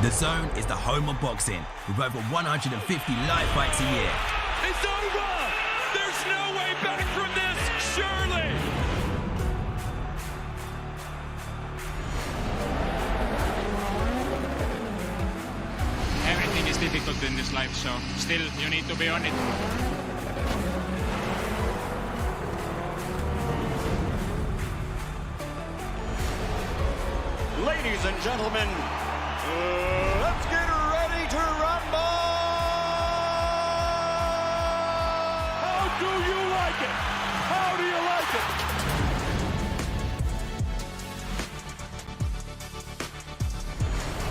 DAZN is the home of boxing, with over 150 live fights a year. It's over! There's no way back from this, surely! Everything is difficult in this life, so still you need to be on it. Ladies and gentlemen, let's get ready to rumble! How do you like it? How do you like it?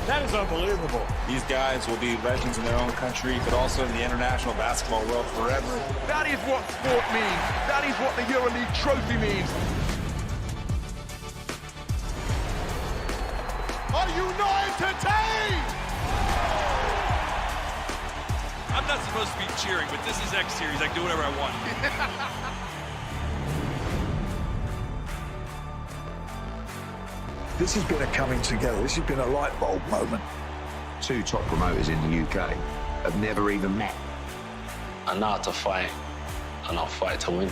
That is unbelievable. These guys will be legends in their own country, but also in the international basketball world forever. That is what sport means. That is what the EuroLeague trophy means. Are you not entertained? I'm not supposed to be cheering, but this is X Series. I can do whatever I want. This has been a coming together. This has been a light bulb moment. Two top promoters in the UK have never even met. I know how to fight, and I'll fight to win.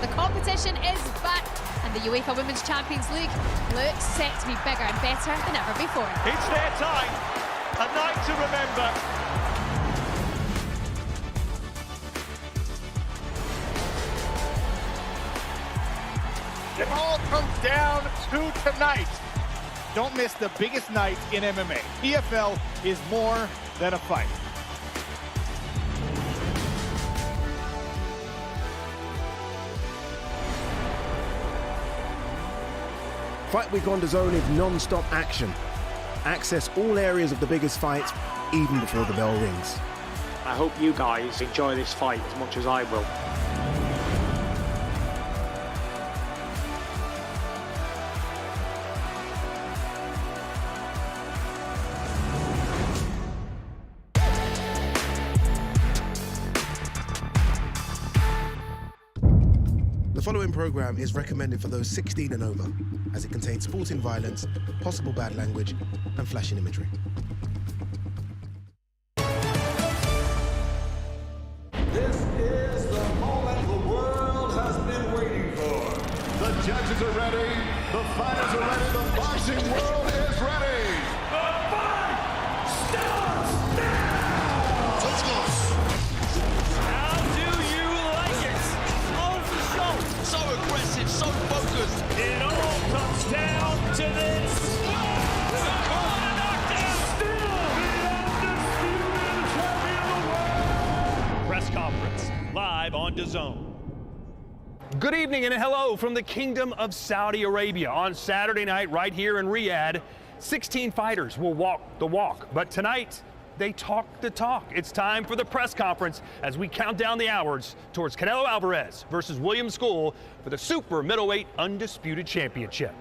The competition is back, and the UEFA Women's Champions League looks set to be bigger and better than ever before. It's their time. A night to remember. It all comes down to tonight. Don't miss the biggest night in MMA. PFL is more than a fight. Fight Week on DAZN is non-stop action. Access all areas of the biggest fights even before the bell rings. I hope you guys enjoy this fight as much as I will. The following program is recommended for those 16 and over, as it contains sporting violence, possible bad language, and flashing imagery. This is the moment the world has been waiting for. The judges are ready. The fighters are ready. The boxing world is ready. The fight starts now. Let's go. How do you like it? Off the shot. So aggressive, so focused. It all comes down to this. Press conference live on DAZN. Good evening and hello from the Kingdom of Saudi Arabia. On Saturday night, right here in Riyadh, 16 fighters will walk the walk. But tonight, they talk the talk. It's time for the press conference as we count down the hours towards Canelo Alvarez versus William Scull for the super middleweight undisputed championship.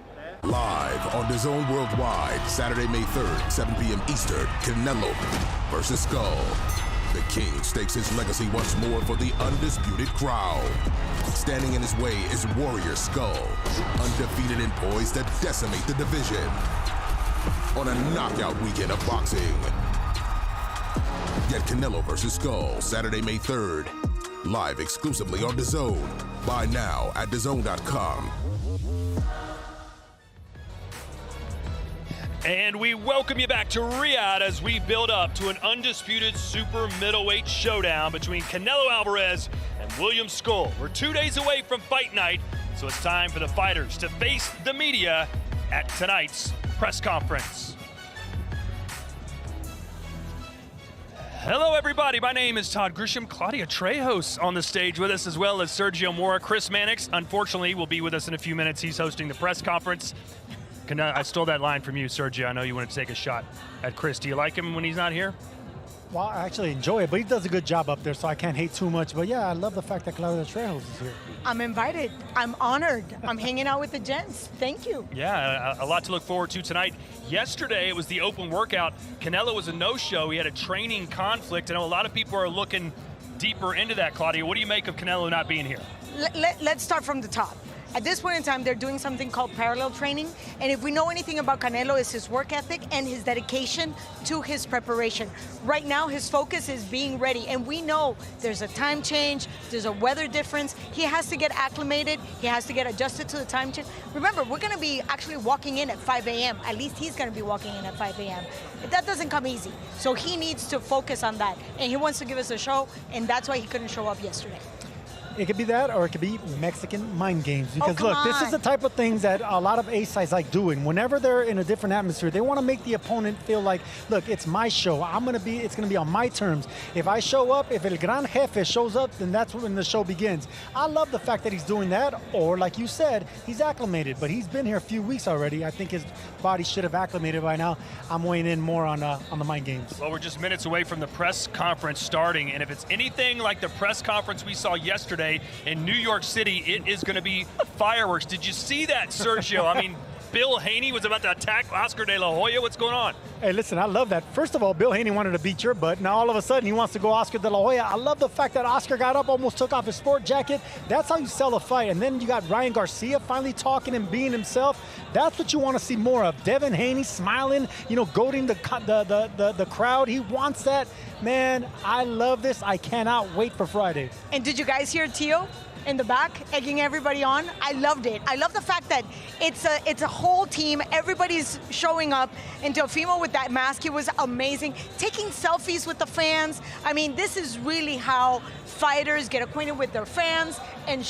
Live on DAZN Worldwide, Saturday, May 3rd, 7 p.m. Eastern, Canelo versus Scull. The King stakes his legacy once more for the undisputed crown. Standing in his way is Warrior Scull, undefeated and poised to decimate the division. On a knockout weekend of boxing. Get Canelo versus Scull, Saturday, May 3rd. Live exclusively on DAZN. Buy now at DAZN.com. And we welcome you back to Riyadh as we build up to an undisputed super middleweight showdown between Canelo Alvarez and William Scull. We're 2 days away from fight night, so it's time for the fighters to face the media at tonight's press conference. Hello, everybody. My name is Todd Grisham. Claudia Trejos on the stage with us, as well as Sergio Mora. Chris Mannix, unfortunately, will be with us in a few minutes. He's hosting the press conference. I stole that line from you, Sergio. I know you want to take a shot at Chris. Do you like him when he's not here? Well, I actually enjoy it, but he does a good job up there, so I can't hate too much. But yeah, I love the fact that Claudia Trejos is here. I'm invited. I'm honored. I'm hanging out with the gents. Thank you. Yeah, a lot to look forward to tonight. Yesterday, it was the open workout. Canelo was a no-show. He had a training conflict. I know a lot of people are looking deeper into that, Claudia. What do you make of Canelo not being here? Let's start from the top. At this point in time, they're doing something called parallel training. And if we know anything about Canelo, it's his work ethic and his dedication to his preparation. Right now, his focus is being ready. And we know there's a time change, there's a weather difference. He has to get acclimated. He has to get adjusted to the time change. Remember, we're going to be actually walking in at 5 a.m. At least he's going to be walking in at 5 a.m. That doesn't come easy. So he needs to focus on that. And he wants to give us a show, and that's why he couldn't show up yesterday. It could be that, or it could be Mexican mind games. Because look, this is the type of things that a lot of A-sides like doing. Whenever they're in a different atmosphere, they want to make the opponent feel like, look, it's my show. It's going to be on my terms. If I show up, if El Gran Jefe shows up, then that's when the show begins. I love the fact that he's doing that, or like you said, he's acclimated. But he's been here a few weeks already. I think his body should have acclimated by now. I'm weighing in more on the mind games. Well, we're just minutes away from the press conference starting, and if it's anything like the press conference we saw yesterday in New York City, it is going to be fireworks. Did you see that, Sergio? I mean, Bill Haney was about to attack Oscar De La Hoya. What's going on? Hey, listen, I love that. First of all, Bill Haney wanted to beat your butt. Now all of a sudden he wants to go Oscar De La Hoya. I love the fact that Oscar got up, almost took off his sport jacket. That's how you sell a fight. And then you got Ryan Garcia finally talking and being himself. That's what you want to see more of. Devin Haney smiling, goading the crowd. He wants that. Man, I love this. I cannot wait for Friday. And did you guys hear Tio in the back egging everybody on? I loved it. I love the fact that it's a whole team. Everybody's showing up. And Teofimo with that mask, he was amazing. Taking selfies with the fans. I mean, this is really how fighters get acquainted with their fans and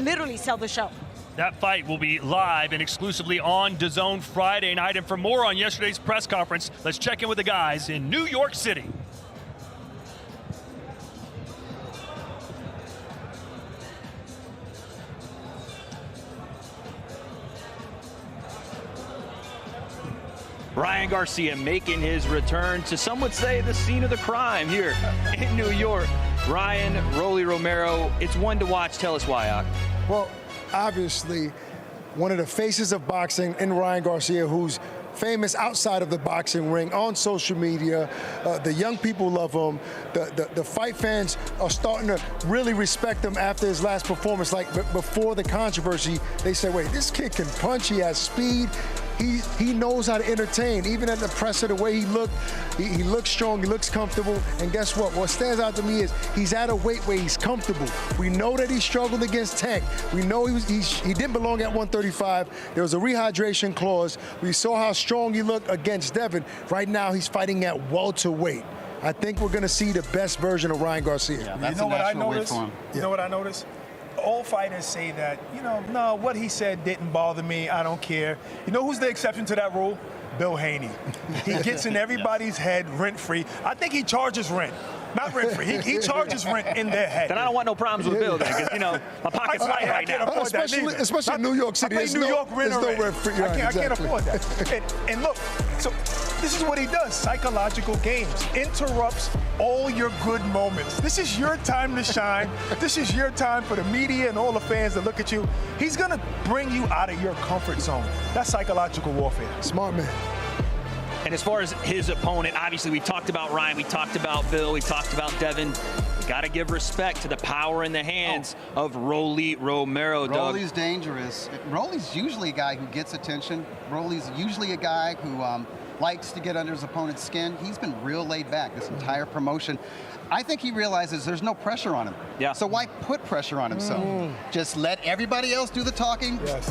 literally sell the show. That fight will be live and exclusively on DAZN Friday night. And for more on yesterday's press conference, let's check in with the guys in New York City. Ryan Garcia making his return to, some would say, the scene of the crime here in New York. Ryan, Rolly Romero, it's one to watch. Tell us why, Ak. Well, obviously, one of the faces of boxing in Ryan Garcia, who's famous outside of the boxing ring, on social media. The young people love him. The fight fans are starting to really respect him after his last performance. Like before the controversy, they say, wait, this kid can punch, he has speed. He knows how to entertain. Even at the presser, the way he looked, he looks strong, he looks comfortable. And guess what? What stands out to me is he's at a weight where he's comfortable. We know that he struggled against Tank. We know he didn't belong at 135. There was a rehydration clause. We saw how strong he looked against Devin. Right now, he's fighting at welterweight. I think we're going to see the best version of Ryan Garcia. Yeah, that's a natural weight for him. You know what I noticed? All fighters say that, no, what he said didn't bother me. I don't care. You know who's the exception to that rule? Bill Haney. He gets in everybody's head rent-free. I think he charges rent. Not rent-free. He charges rent in their head. Then I don't want no problems with Bill then, because, my pocket's light right now. Especially in New York City. There's no rent-free. I can't afford that. And look, so this is what he does. Psychological games. Interrupts all your good moments. This is your time to shine. This is your time for the media and all the fans to look at you. He's going to bring you out of your comfort zone. That's psychological warfare. Smart man. And as far as his opponent, obviously we talked about Ryan, we talked about Bill, we talked about Devin. We got to give respect to the power in the hands of Rolly Romero, Doug. Rolly's dangerous. Rolly's usually a guy who gets attention. Rolly's usually a guy who likes to get under his opponent's skin. He's been real laid back this entire promotion. I think he realizes there's no pressure on him. Yeah. So why put pressure on himself? Just let everybody else do the talking. Yes.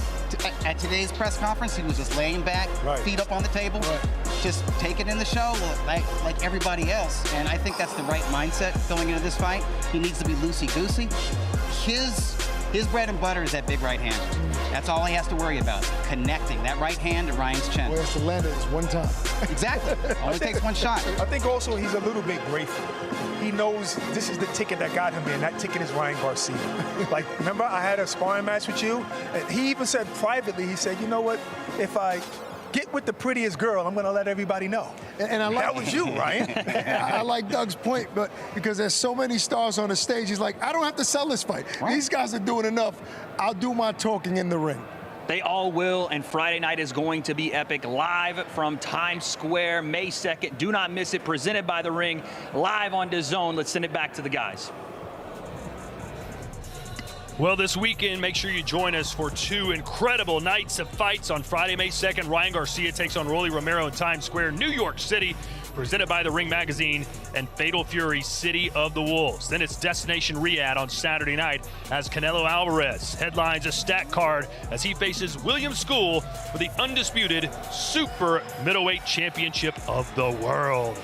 At today's press conference, he was just laying back, feet up on the table, just taking in the show like everybody else. And I think that's the right mindset going into this fight. He needs to be loosey-goosey. His bread and butter is that big right hand. That's all he has to worry about, connecting that right hand to Ryan's chin. Well, he has to land it one time. Exactly. Only takes one shot. I think also he's a little bit grateful. He knows this is the ticket that got him in. That ticket is Ryan Garcia. Like, remember I had a sparring match with you? And he even said privately, he said, you know what, if I get with the prettiest girl, I'm going to let everybody know. And I like that was you, Ryan. I like Doug's point, but because there's so many stars on the stage, he's like, I don't have to sell this fight. Right. These guys are doing enough. I'll do my talking in the ring. They all will, and Friday night is going to be epic. Live from Times Square, May 2nd. Do not miss it. Presented by The Ring, live on DAZN. Let's send it back to the guys. Well, this weekend, make sure you join us for 2 incredible nights of fights. On Friday, May 2nd, Ryan Garcia takes on Rolly Romero in Times Square, New York City, presented by the Ring Magazine and Fatal Fury, City of the Wolves. Then it's Destination Riyadh on Saturday night as Canelo Alvarez headlines a stacked card as he faces William Scull for the undisputed super middleweight championship of the world.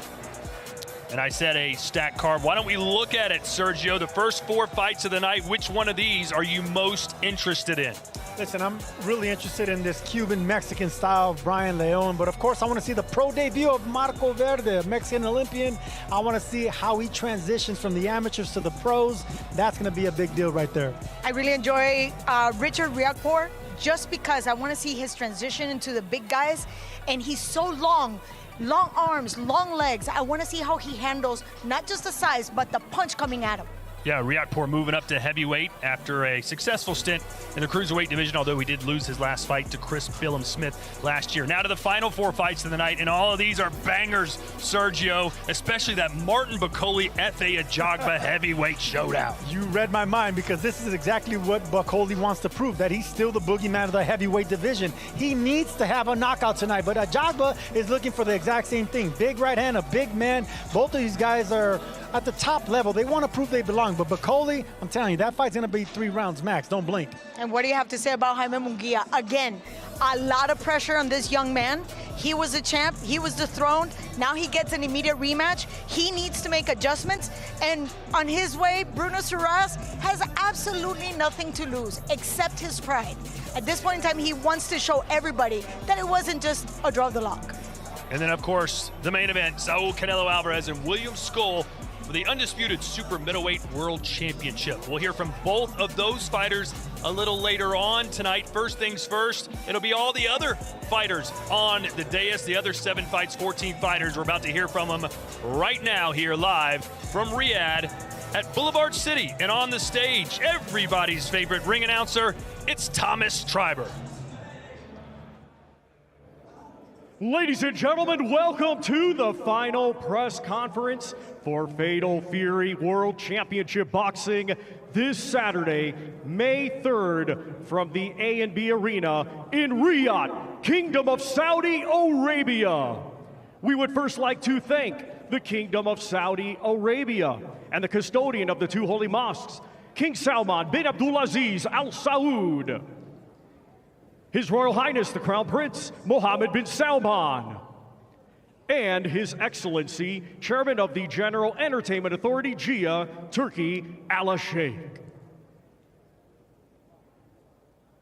And I said a stacked card. Why don't we look at it, Sergio? The first 4 fights of the night, which one of these are you most interested in? Listen, I'm really interested in this Cuban-Mexican style of Brian Leon, but of course I want to see the pro debut of Marco Verde, a Mexican Olympian. I want to see how he transitions from the amateurs to the pros. That's going to be a big deal right there. I really enjoy Richard Riyadh just because I want to see his transition into the big guys, and he's so long arms, long legs. I want to see how he handles not just the size, but the punch coming at him. Yeah, Riyadh moving up to heavyweight after a successful stint in the cruiserweight division, although he did lose his last fight to Chris Billum-Smith last year. Now to the final 4 fights of the night, and all of these are bangers, Sergio, especially that Martin Bakole-Efe Ajagba heavyweight showdown. You read my mind, because this is exactly what Bakole wants to prove, that he's still the boogeyman of the heavyweight division. He needs to have a knockout tonight, but Ajagba is looking for the exact same thing. Big right hand, a big man. Both of these guys are at the top level. They want to prove they belong. But Bakole, I'm telling you, that fight's going to be 3 rounds max. Don't blink. And what do you have to say about Jaime Munguia? Again, a lot of pressure on this young man. He was the champ. He was dethroned. Now he gets an immediate rematch. He needs to make adjustments. And on his way, Bruno Suarez has absolutely nothing to lose except his pride. At this point in time, he wants to show everybody that it wasn't just a draw of the luck. And then, of course, the main event, Saul Canelo Alvarez and William Scull for the undisputed super middleweight world championship. We'll hear from both of those fighters a little later on tonight. First things first, it'll be all the other fighters on the dais, the other 7 fights, 14 fighters. We're about to hear from them right now here live from Riyadh at Boulevard City. And on the stage, everybody's favorite ring announcer, it's Thomas Treiber. Ladies and gentlemen, welcome to the final press conference for Fatal Fury World Championship Boxing this Saturday, May 3rd, from the A&B Arena in Riyadh, Kingdom of Saudi Arabia. We would first like to thank the Kingdom of Saudi Arabia and the custodian of the 2 holy mosques, King Salman bin Abdulaziz Al Saud, His Royal Highness the Crown Prince Mohammed bin Salman, and His Excellency Chairman of the General Entertainment Authority, GIA, Turkey, Ala Sheikh.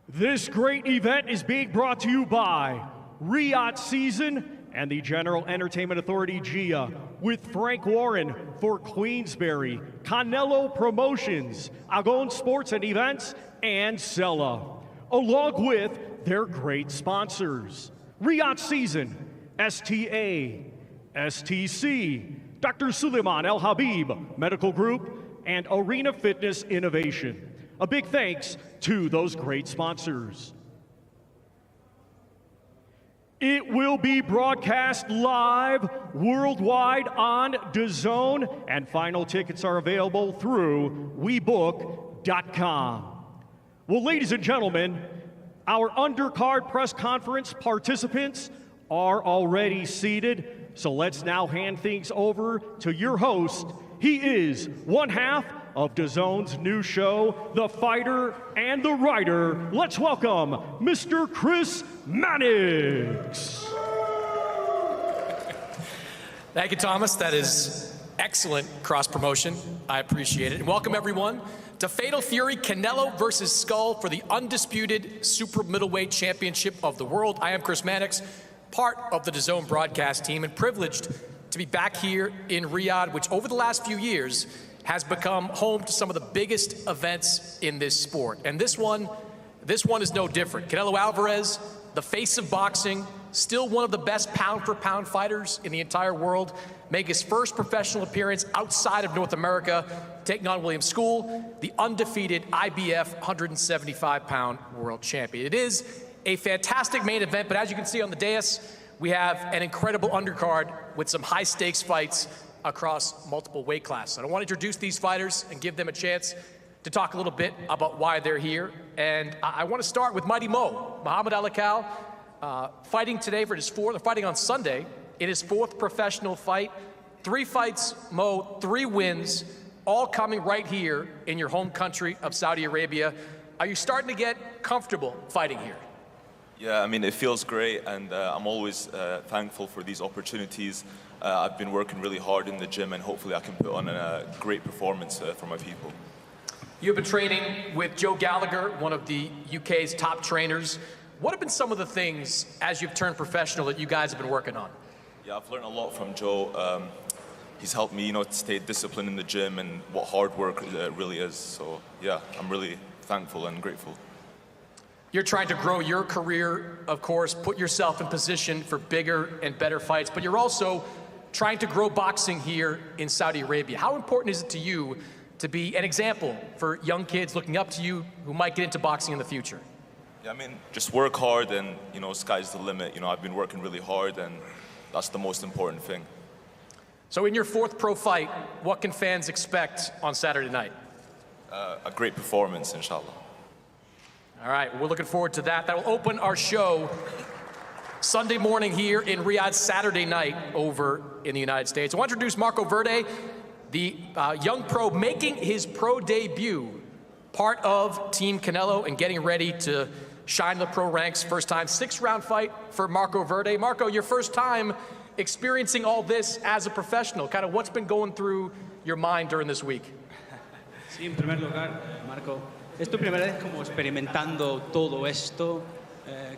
This great event is being brought to you by Riyadh Season and the General Entertainment Authority, GIA, with Frank Warren for Queensberry, Canelo Promotions, Agon Sports and Events, and Sella, along with their great sponsors: Riyadh Season, STA, STC, Dr. Suleiman El Habib Medical Group, and Arena Fitness Innovation. A big thanks to those great sponsors. It will be broadcast live worldwide on DAZN, and final tickets are available through WeBook.com. Well, ladies and gentlemen, our undercard press conference participants are already seated, so let's now hand things over to your host. He is one half of DAZN's new show, The Fighter and the Writer. Let's welcome Mr. Chris Mannix. Thank you, Thomas. That is excellent cross-promotion. I appreciate it. And welcome, everyone, to Fatal Fury, Canelo versus Scull for the undisputed super middleweight championship of the world. I am Chris Mannix, part of the DAZN broadcast team, and privileged to be back here in Riyadh, which over the last few years has become home to some of the biggest events in this sport. And this one is no different. Canelo Alvarez, the face of boxing, still one of the best pound-for-pound fighters in the entire world, make his first professional appearance outside of North America, taking on William Scull, the undefeated IBF 175-pound world champion. It is a fantastic main event, but as you can see on the dais, we have an incredible undercard with some high-stakes fights across multiple weight classes. I want to introduce these fighters and give them a chance to talk a little bit about why they're here. And I want to start with Mighty Mo, Muhammad Ali Kal, fighting today for his fourth, fighting on Sunday in his fourth professional fight. 3 fights, Mo, 3 wins, all coming right here in your home country of Saudi Arabia. Are you starting to get comfortable fighting here? Yeah, I mean, it feels great, and I'm always thankful for these opportunities. I've been working really hard in the gym, and hopefully I can put on a great performance for my people. You've been training with Joe Gallagher, one of the UK's top trainers. What have been some of the things, as you've turned professional, that you guys have been working on? Yeah, I've learned a lot from Joe. He's helped me, to stay disciplined in the gym and what hard work really is. So, yeah, I'm really thankful and grateful. You're trying to grow your career, of course, put yourself in position for bigger and better fights, but you're also trying to grow boxing here in Saudi Arabia. How important is it to you to be an example for young kids looking up to you who might get into boxing in the future? Yeah, I mean, just work hard and, sky's the limit. I've been working really hard, and that's the most important thing. So in your 4th pro fight, what can fans expect on Saturday night? A great performance, inshallah. All right, we're looking forward to that. That will open our show Sunday morning here in Riyadh, Saturday night over in the United States. I want to introduce Marco Verde, the young pro making his pro debut, part of Team Canelo and getting ready to shine the pro ranks. First time, 6-round fight for Marco Verde. Marco, your first time experiencing all this as a professional. Kind of what's been going through your mind during this week? Sí, en primer lugar, Marco, es tu primera vez como experimentando todo esto.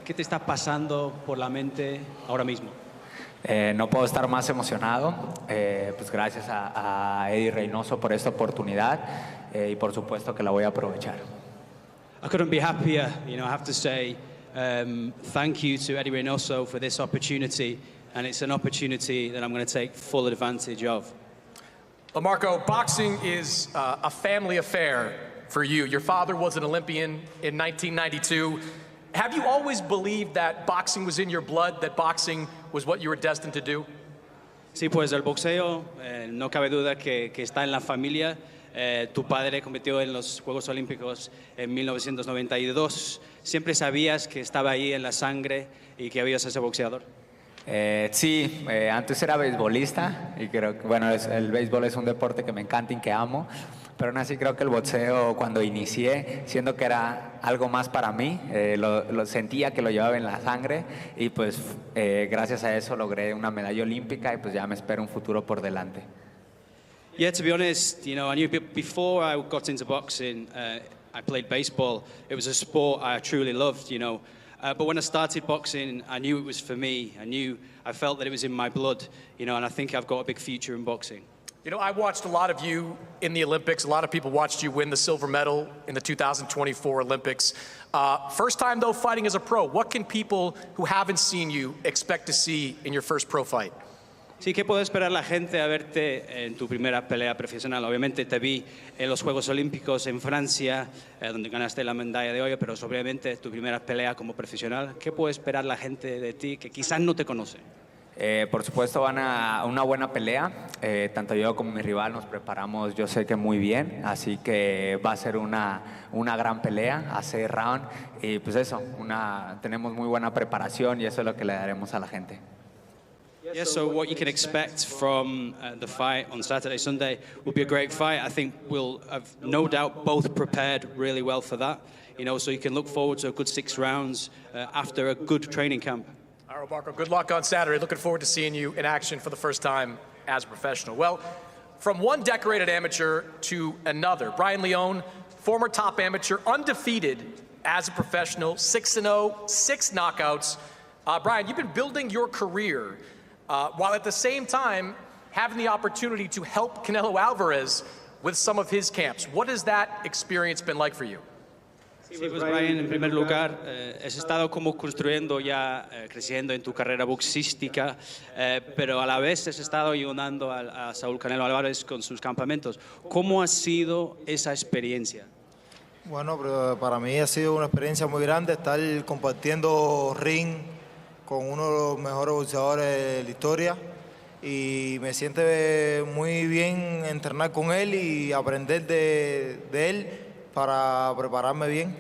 ¿Qué te está pasando por la mente ahora mismo? No puedo estar más emocionado, pues gracias a Eddie Reynoso por esta oportunidad y por supuesto que la voy a aprovechar. I couldn't be happier, I have to say. Thank you to Eddie Reynoso for this opportunity, and it's an opportunity that I'm going to take full advantage of. Well, Marco, boxing is a family affair for you. Your father was an Olympian in 1992. Have you always believed that boxing was in your blood, that boxing was what you were destined to do? Sí, pues el boxeo, no cabe duda que está en la familia. Tu padre compitió en los Juegos Olímpicos en 1992. ¿Siempre sabías que estaba ahí en la sangre y que habías ese boxeador? Sí, antes era beisbolista y creo que, el béisbol es un deporte que me encanta y que amo, pero aún así creo que el boxeo, cuando inicié, siendo que era algo más para mí, lo sentía que lo llevaba en la sangre y pues gracias a eso logré una medalla olímpica y pues ya me espera un futuro por delante. Yeah, to be honest, I knew before I got into boxing, I played baseball. It was a sport I truly loved, But when I started boxing, I knew it was for me. I felt that it was in my blood, and I think I've got a big future in boxing. I watched a lot of you in the Olympics. A lot of people watched you win the silver medal in the 2024 Olympics. First time, though, fighting as a pro. What can people who haven't seen you expect to see in your first pro fight? Sí, ¿qué puede esperar la gente a verte en tu primera pelea profesional? Obviamente te vi en los Juegos Olímpicos en Francia, donde ganaste la medalla de oro, pero obviamente tu primera pelea como profesional. ¿Qué puede esperar la gente de ti que quizás no te conoce? Por supuesto van a una buena pelea, tanto yo como mi rival nos preparamos, yo sé que muy bien, así que va a ser una gran pelea a 6 rounds y pues eso, tenemos muy buena preparación y eso es lo que le daremos a la gente. Yeah, so what you can expect from the fight on Saturday, Sunday will be a great fight. I think we'll have no doubt both prepared really well for that. So you can look forward to a good 6 rounds after a good training camp. All right, Marco, good luck on Saturday. Looking forward to seeing you in action for the first time as a professional. Well, from one decorated amateur to another, Brian Leone, former top amateur, undefeated as a professional, 6-0, 6 knockouts. Brian, you've been building your career while at the same time having the opportunity to help Canelo Alvarez with some of his camps. What has that experience been like for you? Sí, pues Brian, en primer lugar, has estado como construyendo ya, creciendo en tu carrera boxística, pero a la vez has estado ayudando a Saúl Canelo Alvarez con sus campamentos. ¿Cómo ha sido esa experiencia? Bueno, para mí ha sido una experiencia muy grande estar compartiendo ring con uno de los mejores boxeadores de la historia y me siente muy bien entrenar con él y aprender de él para prepararme bien.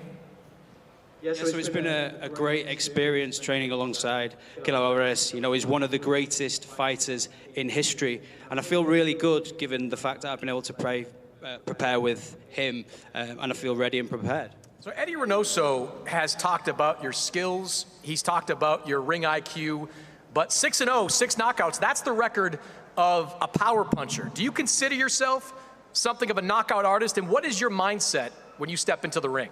Yeah, so it's been a great experience training alongside Canelo Alvarez. You know, he's one of the greatest fighters in history, and I feel really good given the fact that I've been able to prepare with him, and I feel ready and prepared. So Eddie Reynoso has talked about your skills, he's talked about your ring IQ, but 6-0, 6 knockouts, that's the record of a power puncher. Do you consider yourself something of a knockout artist, and what is your mindset when you step into the ring?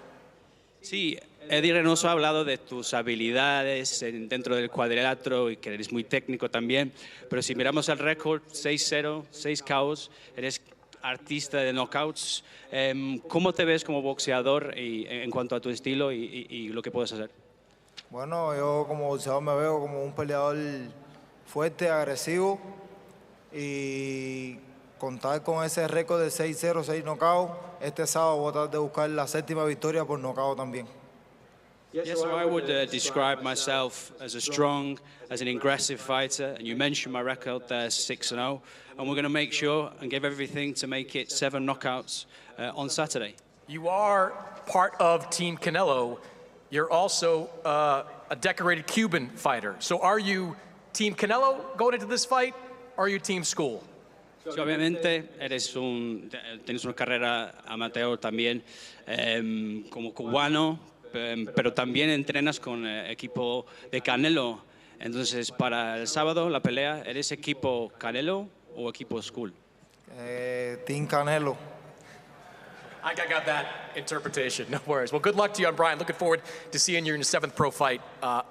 Sí, Eddie Reynoso ha hablado de tus habilidades dentro del cuadrilátero y que eres muy técnico también, pero si miramos el récord, 6-0, 6 KOs, eres artista de knockouts. ¿Cómo te ves como boxeador en cuanto a tu estilo y lo que puedes hacer? Bueno, yo como boxeador me veo como un peleador fuerte, agresivo y contar con ese récord de 6-0, 6 knockouts. Este sábado voy a tratar de buscar la 7ª victoria por knockout también. Yes, so I would describe myself as a strong, as an aggressive fighter, and you mentioned my record there, 6-0, and we're going to make sure and give everything to make it 7 knockouts on Saturday. You are part of Team Canelo. You're also a decorated Cuban fighter. So are you Team Canelo going into this fight, or are you Team Scull? So obviamente tienes una carrera amateur también como cubano, pero también entrenas con el equipo de Canelo. Entonces, para el sábado, la pelea, ¿eres equipo Canelo o equipo Scull? Team Canelo. I got that interpretation, no worries. Well, good luck to you, Brian. Looking forward to seeing you in your 7th pro fight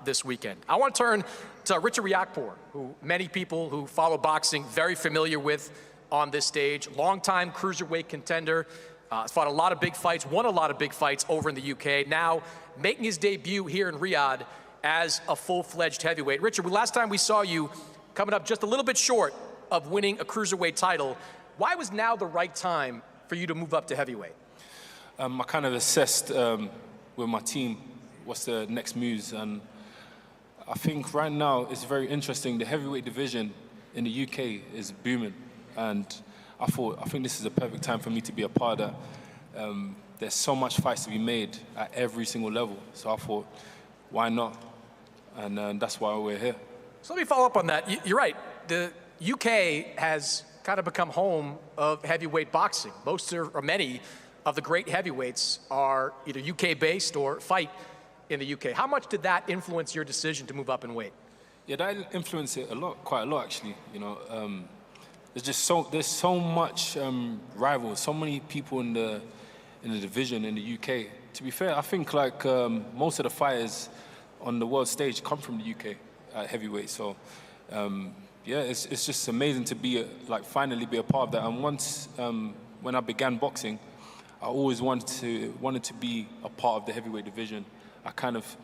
this weekend. I want to turn to Richard Riyadh, who many people who follow boxing very familiar with on this stage. Longtime cruiserweight contender. Has fought a lot of big fights, won a lot of big fights over in the UK. Now making his debut here in Riyadh as a full-fledged heavyweight. Richard, last time we saw you coming up just a little bit short of winning a cruiserweight title. Why was now the right time for you to move up to heavyweight? I kind of assessed with my team what's the next moves, and I think right now it's very interesting. The heavyweight division in the UK is booming, and I think this is a perfect time for me to be a part of that. There's so much fights to be made at every single level, so I thought, why not? And that's why we're here. So let me follow up on that. You're right. The UK has kind of become home of heavyweight boxing. Most or many of the great heavyweights are either UK-based or fight in the UK. How much did that influence your decision to move up in weight? Yeah, that influenced it quite a lot actually. You know, there's so much rivals, so many people in the division in the UK. To be fair, I think like most of the fighters on the world stage come from the UK at heavyweight. So yeah, it's just amazing to be finally be a part of that. And once when I began boxing, I always wanted to be a part of the heavyweight division. I kind of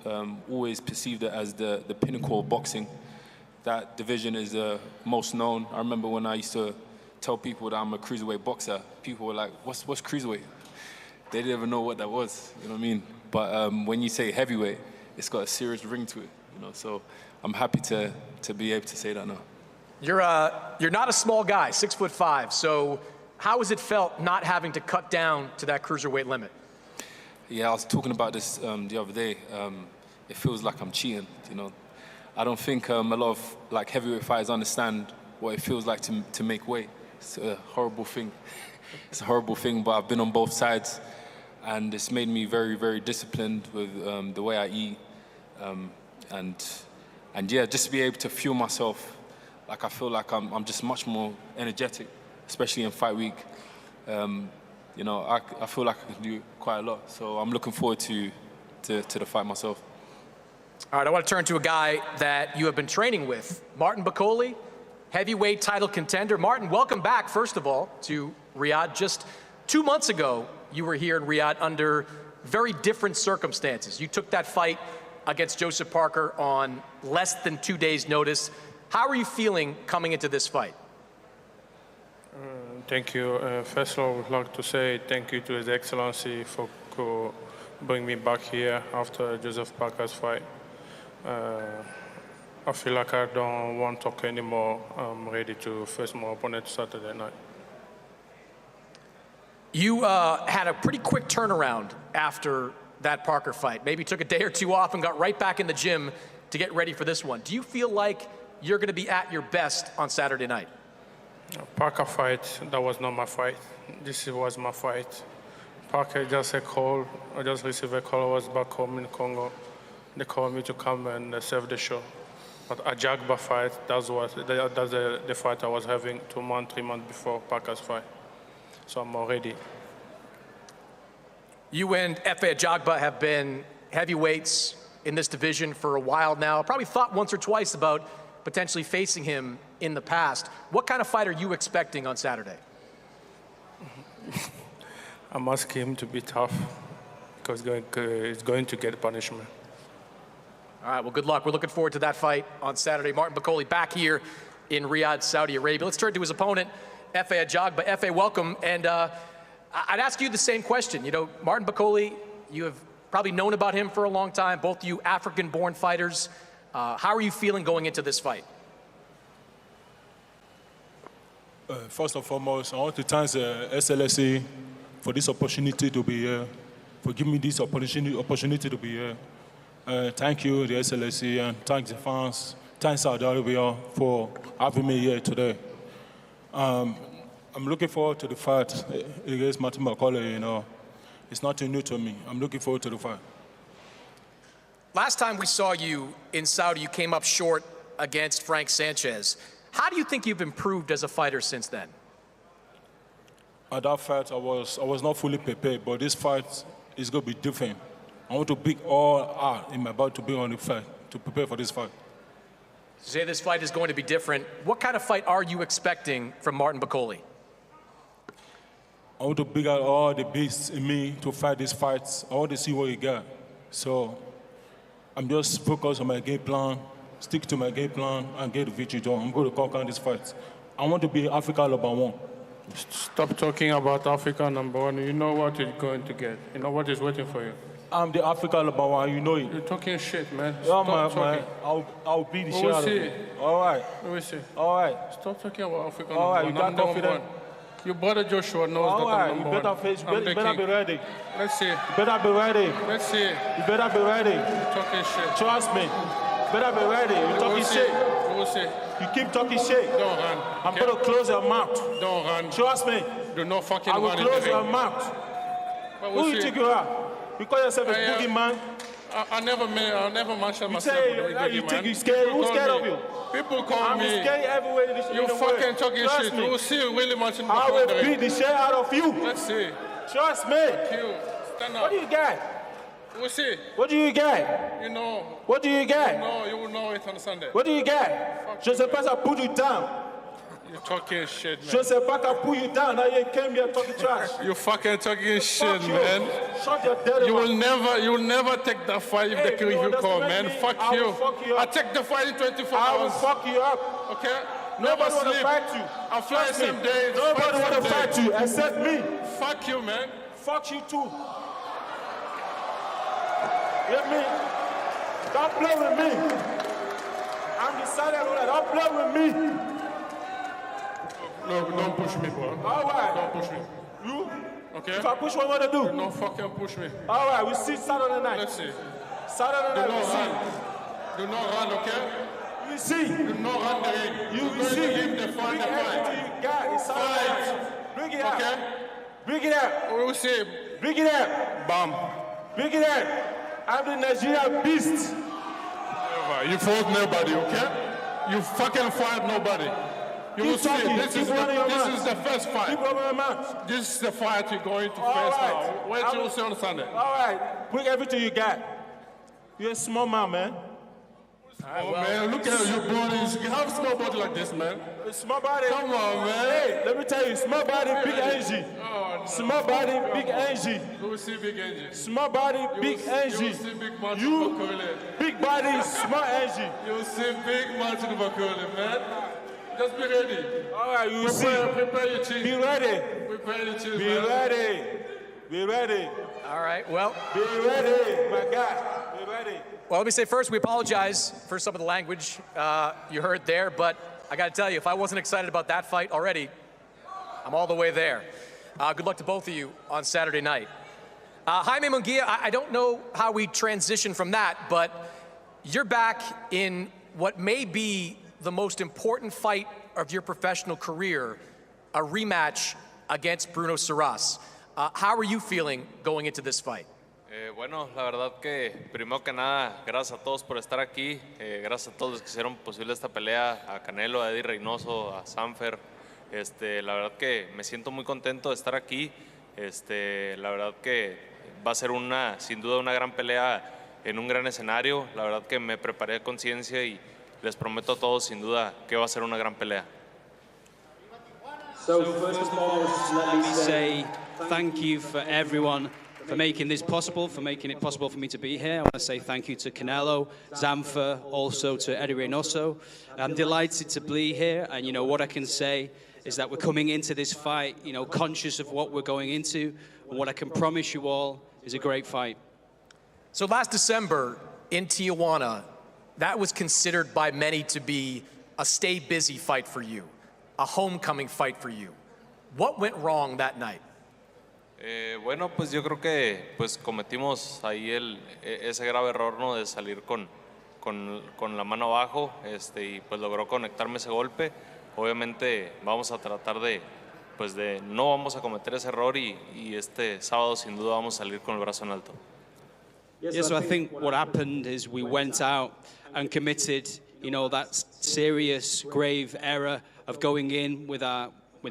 always perceived it as the pinnacle of boxing. That division is the most known. I remember when I used to tell people that I'm a cruiserweight boxer, people were like, what's cruiserweight? They didn't even know what that was, you know what I mean? But when you say heavyweight, it's got a serious ring to it, you know, so I'm happy to be able to say that now. You're not a small guy, 6'5", so how has it felt not having to cut down to that cruiserweight limit? Yeah, I was talking about this the other day. It feels like I'm cheating, you know. I don't think a lot of heavyweight fighters understand what it feels like to make weight. It's a horrible thing. It's a horrible thing, but I've been on both sides, and it's made me very, very disciplined with the way I eat, and yeah, just to be able to fuel myself. Like I feel like I'm just much more energetic, especially in fight week. You know, I feel like I can do quite a lot, so I'm looking forward to the fight myself. All right, I want to turn to a guy that you have been training with, Martin Bakole, heavyweight title contender. Martin, welcome back, first of all, to Riyadh. Just 2 months ago, you were here in Riyadh under very different circumstances. You took that fight against Joseph Parker on less than 2 days' notice. How are you feeling coming into this fight? Thank you. First of all, I would like to say thank you to His Excellency for bringing me back here after Joseph Parker's fight. I feel like I don't want to talk anymore. I'm ready to face my opponent Saturday night. You had a pretty quick turnaround after that Parker fight. Maybe took a day or two off and got right back in the gym to get ready for this one. Do you feel like you're going to be at your best on Saturday night? Parker fight, that was not my fight. This was my fight. Parker just a call. I just received a call. I was back home in Congo. They called me to come and save the show. But a Jagba fight, that's the fight I was having 2 months, 3 months before Parker's fight. So I'm all ready. You and Efe Ajagba have been heavyweights in this division for a while now. Probably thought once or twice about potentially facing him in the past. What kind of fight are you expecting on Saturday? I'm asking him to be tough because he's going to get punishment. All right, well, good luck. We're looking forward to that fight on Saturday. Martin Bakole back here in Riyadh, Saudi Arabia. Let's turn to his opponent, Efe Ajagba. Efe, welcome. And I'd ask you the same question. You know, Martin Bakole, you have probably known about him for a long time, both you African-born fighters. How are you feeling going into this fight? First and foremost, I want to thank the SLSA for this opportunity to be here, for giving me this opportunity to be here. Thank you, the SLSA, and thank the fans. Thanks Saudi Arabia for having me here today. I'm looking forward to the fight against Martin Bakole. You know, it's nothing new to me. I'm looking forward to the fight. Last time we saw you in Saudi, you came up short against Frank Sanchez. How do you think you've improved as a fighter since then? At that fight, I was not fully prepared, but this fight is going to be different. I want to bring all out in my body to be on the fight, to prepare for this fight. You say this fight is going to be different. What kind of fight are you expecting from Martin Bakole? I want to bring out all the beasts in me to fight these fights. I want to see what you got. So I'm just focused on my game plan, stick to my game plan, and get the victory done. I'm going to conquer this fight. I want to be Africa #1. Stop talking about Africa #1. You know what you're going to get. You know what is waiting for you. I'm the Africa #1, you know it. You're talking shit, man. Yeah, Stop talking. I'll beat the shit out of you. All right. Let me see. All right. Stop talking about Africa All right, #1. you got confidence? Your brother Joshua knows that I'm you #1. better be ready. Let's see. You better be ready. Let's see. You better be ready. You're talking shit. Trust me. You better be ready. You're talking shit. We'll see. You keep talking shit. Don't run. I'm going to close your mouth. Don't run. Trust me. Do not fucking I run. will close your mouth. We'll Who you think you are? You call yourself a boogeyman? I never mentioned myself. You think you're scared? Who's scared of you? People call me. I'm scared everywhere in the You fucking talking Trust shit. me. We'll see really much in the I will beat the shit out of you. Let's see. Trust me. You. Stand up. What do you get? We'll see. What do you get? You know. What do you get? You will know it on Sunday. What do you get? Je sais pas, ça put you down. You're talking shit, man. Je sais pas, I put you down. Now you came here talking trash. You fucking talking shit, you. man. Shut your dead You will never take that fight if you call, man. Fuck you. I take the fight in 24 hours. I will fuck you up. Okay? Nobody want to fight you. I fly some days. Nobody want to fight you except me. Fuck you, man. Fuck you too. Get me? Don't play with me. I'm decided on that. Don't play with me. No, don't push me, bro. All right. Don't push me. You? Okay. If I push, what to do? Don't fucking push me. All right, we see Saturday night. Let's see. Saturday night, we see. Do not run, okay? We see. Do not run the ring. You see. Give the fight the fight. You got it. Saturday night. Bring it out. Okay? Bring it out. We will see. Bring it out. Bam. Bring it out. I'm the Nigerian beast. You fought nobody, okay? You fucking fought nobody. You will see. This is the first fight. This is the fight you're going to face now. Wait till you see on Sunday. All right. Bring everything you got. You're a small man. Oh, man, look at your bodies. You have a small body like this, man. Small body. Come on, man. Hey, let me tell you, small body, big energy. Oh, no. Small body, big energy. You will see big energy. Small body, big energy. You will see big Martin You, Bakole. big body, small energy. You will see big Martin Bakole, man. Just be ready. All right, you see. Prepare your cheese. Be ready. Prepare your cheese, Be man. ready. Be ready. All right, well. Be ready, my guy. Be ready. Well, let me say first, we apologize for some of the language you heard there, but I got to tell you, if I wasn't excited about that fight already, I'm all the way there. Good luck to both of you on Saturday night. Jaime Munguia, I don't know how we transition from that, but you're back in what may be the most important fight of your professional career, a rematch against Bruno Soras. How are you feeling going into this fight? Bueno, la verdad que primero que nada, gracias a todos por estar aquí, gracias a todos los que hicieron posible esta pelea, a Canelo, a Eddie Reynoso, a Sanfer. La verdad que me siento muy contento de estar aquí. La verdad que va a ser sin duda una gran pelea en un gran escenario. La verdad que me preparé a conciencia y les prometo a todos sin duda que va a ser una gran pelea. So first and foremost, let me say thank you for everyone for making this possible, for making it possible for me to be here. I want to say thank you to Canelo, Zamfer, also to Eddie Reynoso. I'm delighted to be here, and you know what I can say is that we're coming into this fight, you know, conscious of what we're going into, and what I can promise you all is a great fight. So last December in Tijuana, that was considered by many to be a stay busy fight for you, a homecoming fight for you. What went wrong that night? Bueno, pues yo creo que pues cometimos ahí ese grave error, ¿no? De salir con la mano abajo, y pues logró conectarme ese golpe. Obviamente vamos a tratar de no vamos a cometer ese error y este sábado sin duda vamos a salir con el brazo en alto. Yeah, so I think what happened is we went out and committed, you know, that serious, grave error of going in with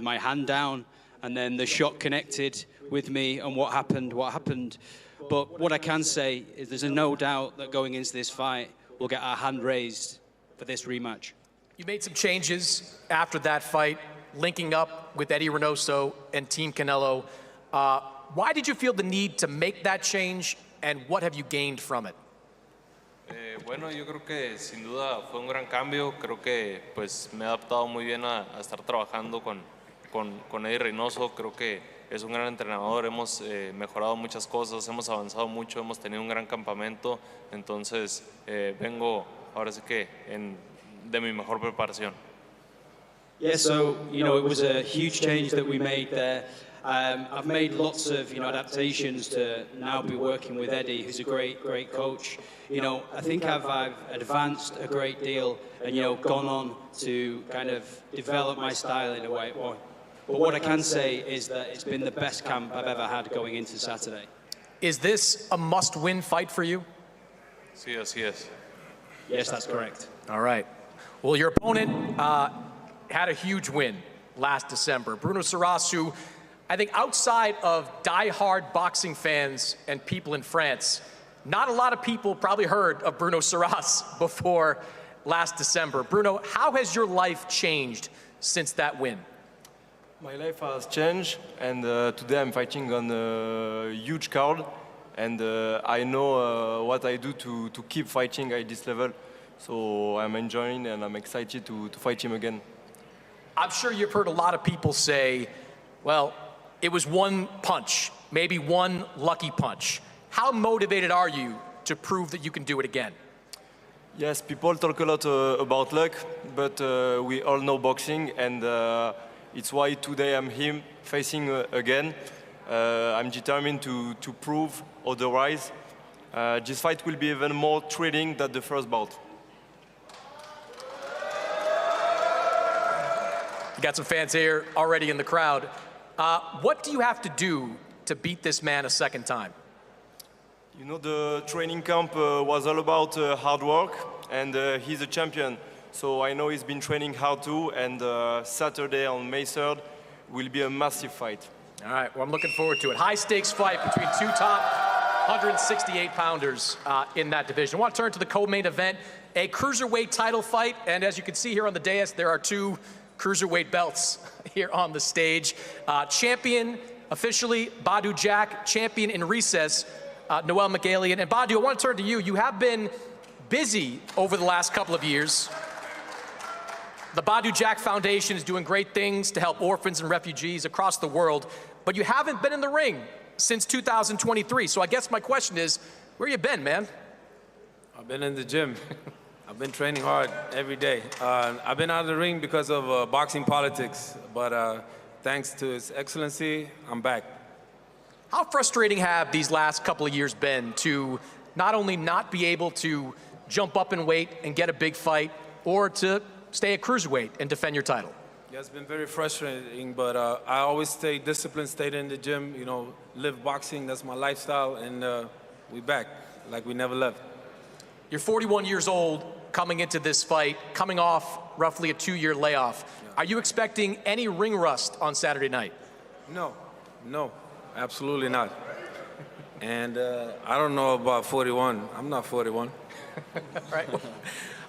my hand down, and then the shot connected with me, and what happened. But what I can say is there's no doubt that going into this fight, we'll get our hand raised for this rematch. You made some changes after that fight, linking up with Eddie Reynoso and Team Canelo. Why did you feel the need to make that change, and what have you gained from it? Bueno, yo creo que sin duda fue un gran cambio. Creo que pues me he adaptado muy bien a estar trabajando con Eddie Reynoso. Creo que es un gran entrenador, hemos mejorado muchas cosas, hemos avanzado mucho, hemos tenido un gran campamento. Entonces vengo ahora sí que de mi mejor preparación. Yeah, so, you know, it was a huge change that we made there. I've made lots of, you know, adaptations to now be working with Eddie, who's a great coach. You know, I think I've advanced a great deal and, you know, gone on to kind of develop my style in a way. But what I can say is that it's been the best camp I've ever had going into Saturday. Is this a must-win fight for you? Sí, así es. Yes, that's correct. All right. Well, your opponent had a huge win last December. Bruno Soras, who I think outside of die-hard boxing fans and people in France, not a lot of people probably heard of Bruno Soras before last December. Bruno, how has your life changed since that win? My life has changed, and today I'm fighting on a huge card, and I know what I do to keep fighting at this level. So I'm enjoying and I'm excited to fight him again. I'm sure you've heard a lot of people say, well, it was one punch, maybe one lucky punch. How motivated are you to prove that you can do it again? Yes, people talk a lot about luck, but we all know boxing, and it's why today I'm him facing again. I'm determined to prove otherwise. This fight will be even more thrilling than the first bout. You got some fans here already in the crowd. What do you have to do to beat this man a second time? You know, the training camp was all about hard work, and he's a champion. So I know he's been training hard too, and Saturday on May 3rd will be a massive fight. All right, well, I'm looking forward to it. High-stakes fight between two top 168-pounders in that division. I want to turn to the co-main event, a cruiserweight title fight, and as you can see here on the dais, there are two cruiserweight belts here on the stage. Champion, officially, Badou Jack. Champion in recess, Noel McGalian. And Badou, I want to turn to you. You have been busy over the last couple of years. The Badou Jack Foundation is doing great things to help orphans and refugees across the world, but you haven't been in the ring since 2023. So I guess my question is, where you been, man? I've been in the gym. I've been training hard every day. I've been out of the ring because of boxing politics, but thanks to His Excellency, I'm back. How frustrating have these last couple of years been to not only not be able to jump up in weight and get a big fight, or to stay at cruiserweight and defend your title? Yeah, it's been very frustrating, but I always stay disciplined, stayed in the gym, you know, live boxing, that's my lifestyle, and we back like we never left. You're 41 years old coming into this fight, coming off roughly a 2-year layoff. Yeah. Are you expecting any ring rust on Saturday night? No, absolutely not. And I don't know about 41. I'm not 41. Right.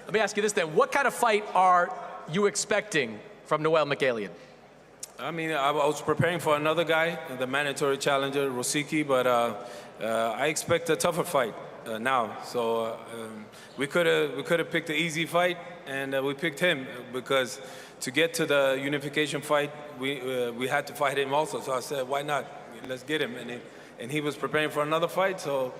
Let me ask you this then. What kind of fight are you expecting from Noel Mikhailian? I mean, I was preparing for another guy, the mandatory challenger, Rosicki, but I expect a tougher fight now. So we could have picked an easy fight, and we picked him because to get to the unification fight, we had to fight him also. So I said, why not? Let's get him. And he was preparing for another fight, so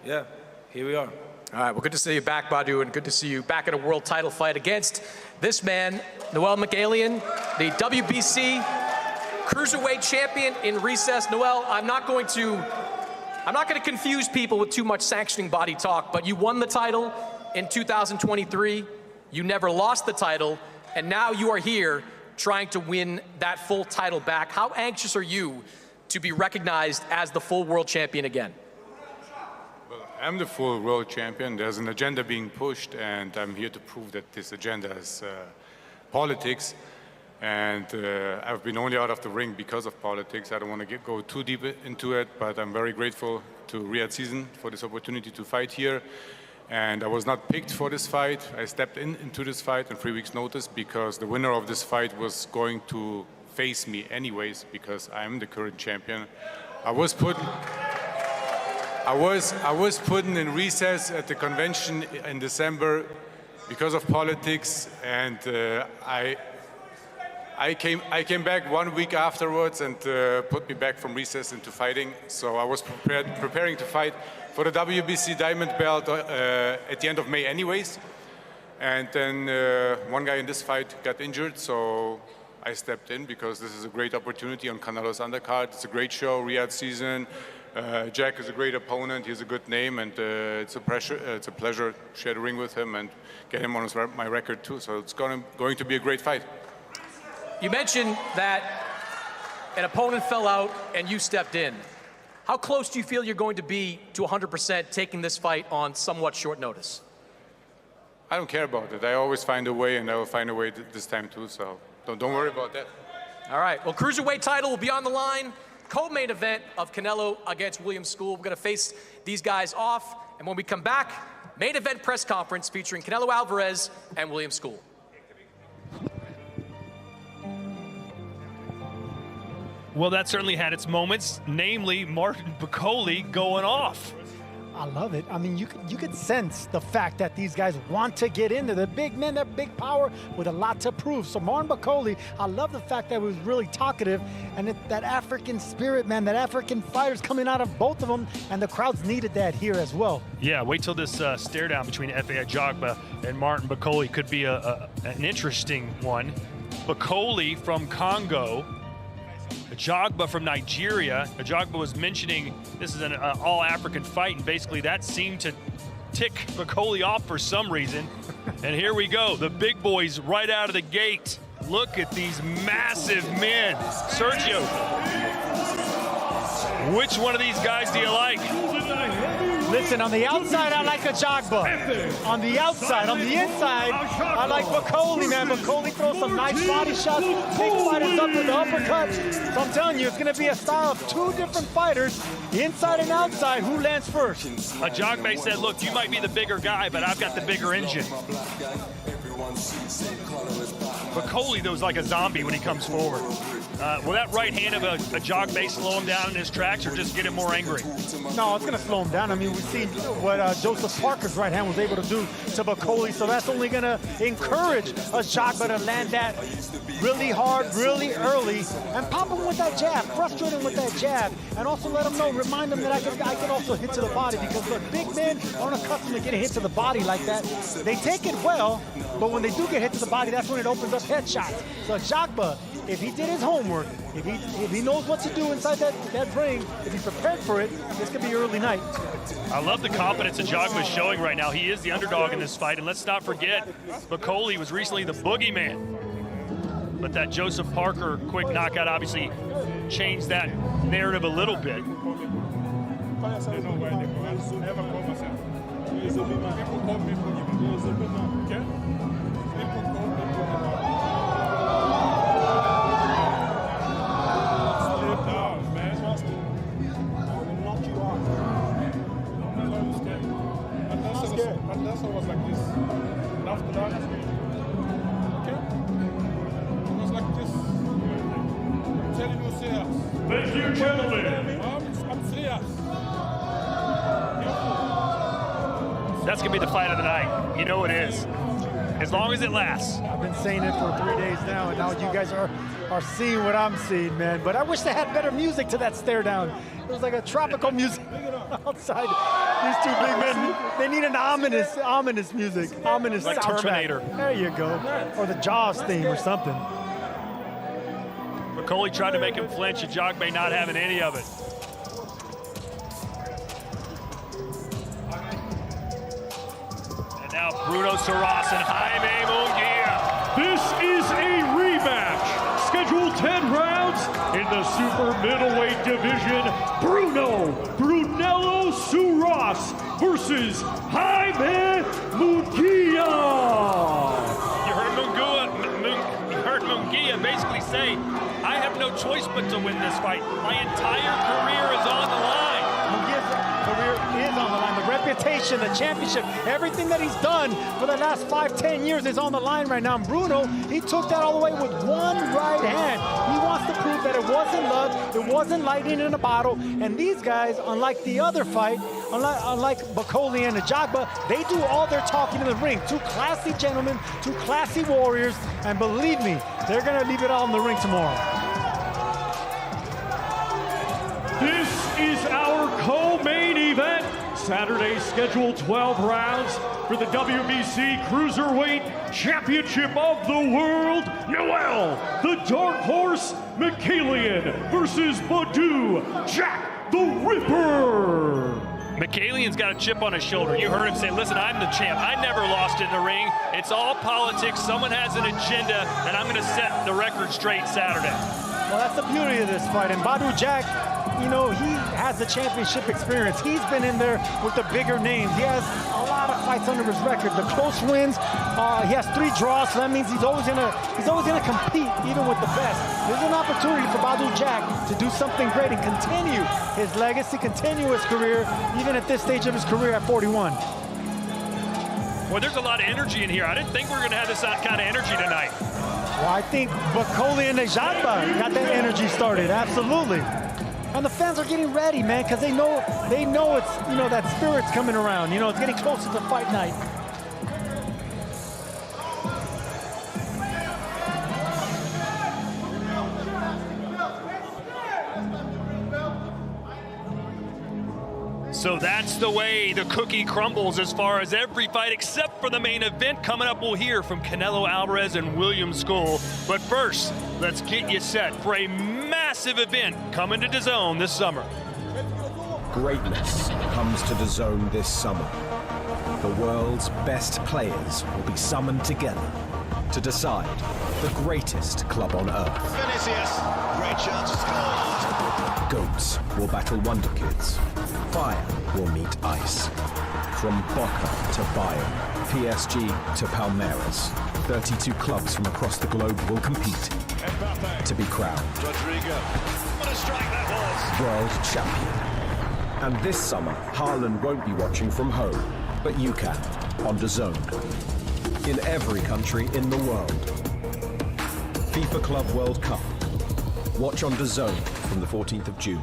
yeah, here we are. All right, well, good to see you back, Badu, and good to see you back in a world title fight against this man, Noel Mikhailian, the WBC cruiserweight champion in recess. Noel, I'm not going to confuse people with too much sanctioning body talk, but you won the title in 2023. You never lost the title, and now you are here trying to win that full title back. How anxious are you to be recognized as the full world champion again? I'm the full world champion. There's an agenda being pushed, and I'm here to prove that this agenda is politics. And I've been only out of the ring because of politics. I don't want to go too deep into it, but I'm very grateful to Riyadh DAZN for this opportunity to fight here. And I was not picked for this fight. I stepped into this fight on 3 weeks' notice because the winner of this fight was going to face me anyways because I'm the current champion. I was put in recess at the convention in December because of politics, and I came back 1 week afterwards and put me back from recess into fighting. So I was preparing to fight for the WBC Diamond Belt at the end of May anyways. And then one guy in this fight got injured, so I stepped in because this is a great opportunity on Canelo's undercard. It's a great show, Riyadh DAZN. Jack is a great opponent. He has a good name, and it's a pleasure to share the ring with him and get him on my record too. So it's going to be a great fight. You mentioned that an opponent fell out and you stepped in. How close do you feel you're going to be to 100% taking this fight on somewhat short notice? I don't care about it. I always find a way, and I will find a way this time too. So don't worry about that. All right. Well, cruiserweight title will be on the line. Co-main event of Canelo against William Scull. We're going to face these guys off, and when we come back, main event press conference featuring Canelo Alvarez and William Scull. Well, that certainly had its moments, namely Martin Bakole going off. I love it. I mean, you could sense the fact that these guys want to get in there. They're big men, they're big power with a lot to prove. So Martin Bakole, I love the fact that he was really talkative, and that African spirit, man, that African fighters coming out of both of them, and the crowds needed that here as well. Yeah, wait till this stare down between Efe Ajagba and Martin Bakole could be an interesting one. Bakole from Congo, Ajagba from Nigeria. Ajagba was mentioning this is an all-African fight, and basically that seemed to tick Bakole off for some reason. And here we go, the big boys right out of the gate. Look at these massive men. Sergio, which one of these guys do you like? Listen, on the outside, I like Ajagba. On the outside, on the inside, I like Bakole, man. Bakole throws some nice body shots, takes fighters up with the uppercut. So I'm telling you, it's going to be a style of two different fighters, inside and outside. Who lands first? Ajagba said, look, you might be the bigger guy, but I've got the bigger engine. Bakole, though, is like a zombie when he comes forward. Will that right hand of Ajagba slow him down in his tracks or just get him more angry? No, it's going to slow him down. I mean, we've seen what Joseph Parker's right hand was able to do to Bakole, so that's only going to encourage Ajagba to land that really hard, really early, and pop him with that jab, frustrate him with that jab, and also let him know, remind him that I can also hit to the body, because look, big men aren't accustomed to getting hit to the body like that. They take it well, but when they do get hit to the body, that's when it opens up headshots. So Jagba, if he did his homework, if he knows what to do inside that ring, if he's prepared for it, this could be early night. I love the confidence that Jagba is showing right now. He is the underdog in this fight, and let's not forget, Bakole was recently the boogeyman. But that Joseph Parker quick knockout obviously changed that narrative a little bit. That's was like this. And after that, okay? It was like this. I'm telling you, serious. Thank you, gentlemen. I'm serious. That's going to be the fight of the night. You know it is. As long as it lasts. I've been saying it for 3 days now, and now you guys are seeing what I'm seeing, man. But I wish they had better music to that stare down. It was like a tropical music outside. These two big men, they need an ominous music, ominous like soundtrack. Terminator. There you go. Or the Jaws theme or something. Bakole tried to make him flinch, and Jagba not having any of it. And now Bruno Saras and Jaime Munguia. This is a rematch. Scheduled 10 rounds in the super middleweight division. Brunello Suras versus Jaime Munguia. You heard Munguia basically say, I have no choice but to win this fight. My entire career is on the line. Munguia's career is on the line. The reputation, the championship, everything that he's done for the last 5-10 years is on the line right now. And Bruno, he took that all the way with one right hand. He wants to prove that it wasn't luck, it wasn't lightning in a bottle. And these guys, unlike the other fight, unlike Bakole and Jagba, they do all their talking in the ring. Two classy gentlemen, two classy warriors, and believe me, they're gonna leave it all in the ring tomorrow. This is our co-main event. Saturday scheduled 12 rounds for the WBC Cruiserweight Championship of the World. Noel, the Dark Horse Mikhailian versus Badou Jack the Ripper. Mikhailian's got a chip on his shoulder. You heard him say, listen, I'm the champ. I never lost in the ring. It's all politics. Someone has an agenda, and I'm going to set the record straight Saturday. Well, that's the beauty of this fight. And Badou Jack, you know, he has the championship experience. He's been in there with the bigger names. He has a lot of fights under his record. The close wins, he has 3 draws, so that means he's always gonna compete, even with the best. There's an opportunity for Badou Jack to do something great and continue his legacy, continue his career, even at this stage of his career at 41. Boy, there's a lot of energy in here. I didn't think we were gonna have this kind of energy tonight. Well, I think Bakole and Jagba got that energy started, absolutely. And the fans are getting ready, man, because they know it's, you know, that spirit's coming around. You know, it's getting closer to fight night. So that's the way the cookie crumbles as far as every fight except for the main event. Coming up, we'll hear from Canelo Alvarez and William Scull. But first, let's get you set for a massive event coming to DAZN this summer. Greatness comes to DAZN this summer. The world's best players will be summoned together to decide the greatest club on earth. Vinicius, great chance to score. Goats will battle Wonder Kids. Fire will meet ice. From Boca to Bayern, PSG to Palmeiras, 32 clubs from across the globe will compete to be crowned Rodrigo, what a strike that was! world champion. And this summer, Haaland won't be watching from home, but you can on DAZN. In every country in the world. FIFA Club World Cup. Watch on DAZN from the 14th of June.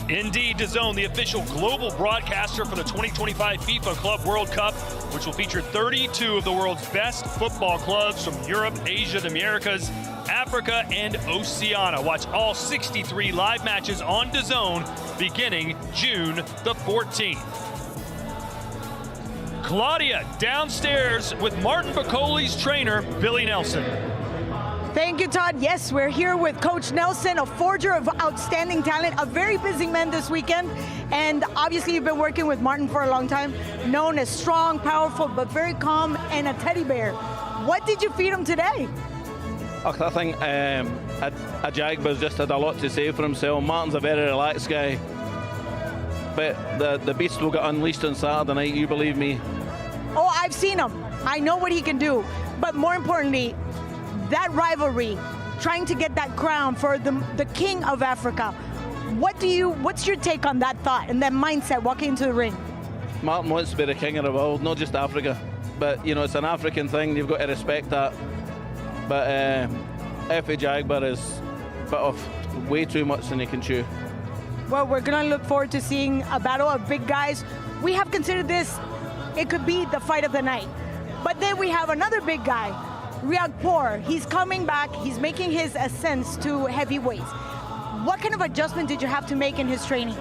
Indeed, DAZN, the official global broadcaster for the 2025 FIFA Club World Cup, which will feature 32 of the world's best football clubs from Europe, Asia, the Americas, Africa, and Oceania. Watch all 63 live matches on DAZN beginning June the 14th. Claudia downstairs with Martin Bacoli's trainer, Billy Nelson. Thank you, Todd. Yes, we're here with Coach Nelson, a forger of outstanding talent, a very busy man this weekend. And obviously you've been working with Martin for a long time, known as strong, powerful, but very calm and a teddy bear. What did you feed him today? I think Ajagba's just had a lot to say for himself. Martin's a very relaxed guy. But the beast will get unleashed on Saturday night, you believe me. Oh, I've seen him. I know what he can do. But more importantly, that rivalry, trying to get that crown for the king of Africa. What's your take on that thought and that mindset walking into the ring? Martin wants to be the king of the world, not just Africa. But, you know, it's an African thing. You've got to respect that. But F.A. Jagbar is a bit of way too much than he can chew. Well, we're going to look forward to seeing a battle of big guys. We have considered this, it could be the fight of the night. But then we have another big guy, Riyadh. He's coming back. He's making his ascent to heavyweights. What kind of adjustment did you have to make in his training?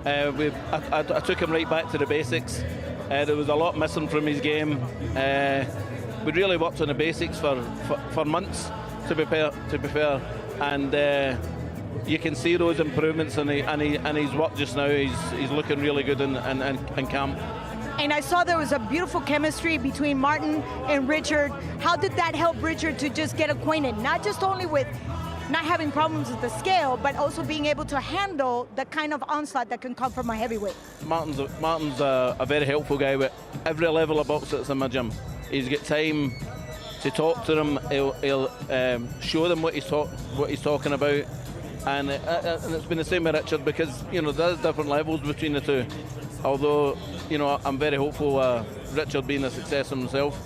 I took him right back to the basics. There was a lot missing from his game. We really worked on the basics for months, to be fair. And you can see those improvements in his work just now. He's looking really good in camp. And I saw there was a beautiful chemistry between Martin and Richard. How did that help Richard to just get acquainted, not just only with not having problems with the scale, but also being able to handle the kind of onslaught that can come from a heavyweight? Martin's a very helpful guy with every level of box that's in my gym. He's got time to talk to them. He'll show them what he's talking about. And it's been the same with Richard because, you know, there's different levels between the two. Although, you know, I'm very hopeful Richard being a success himself.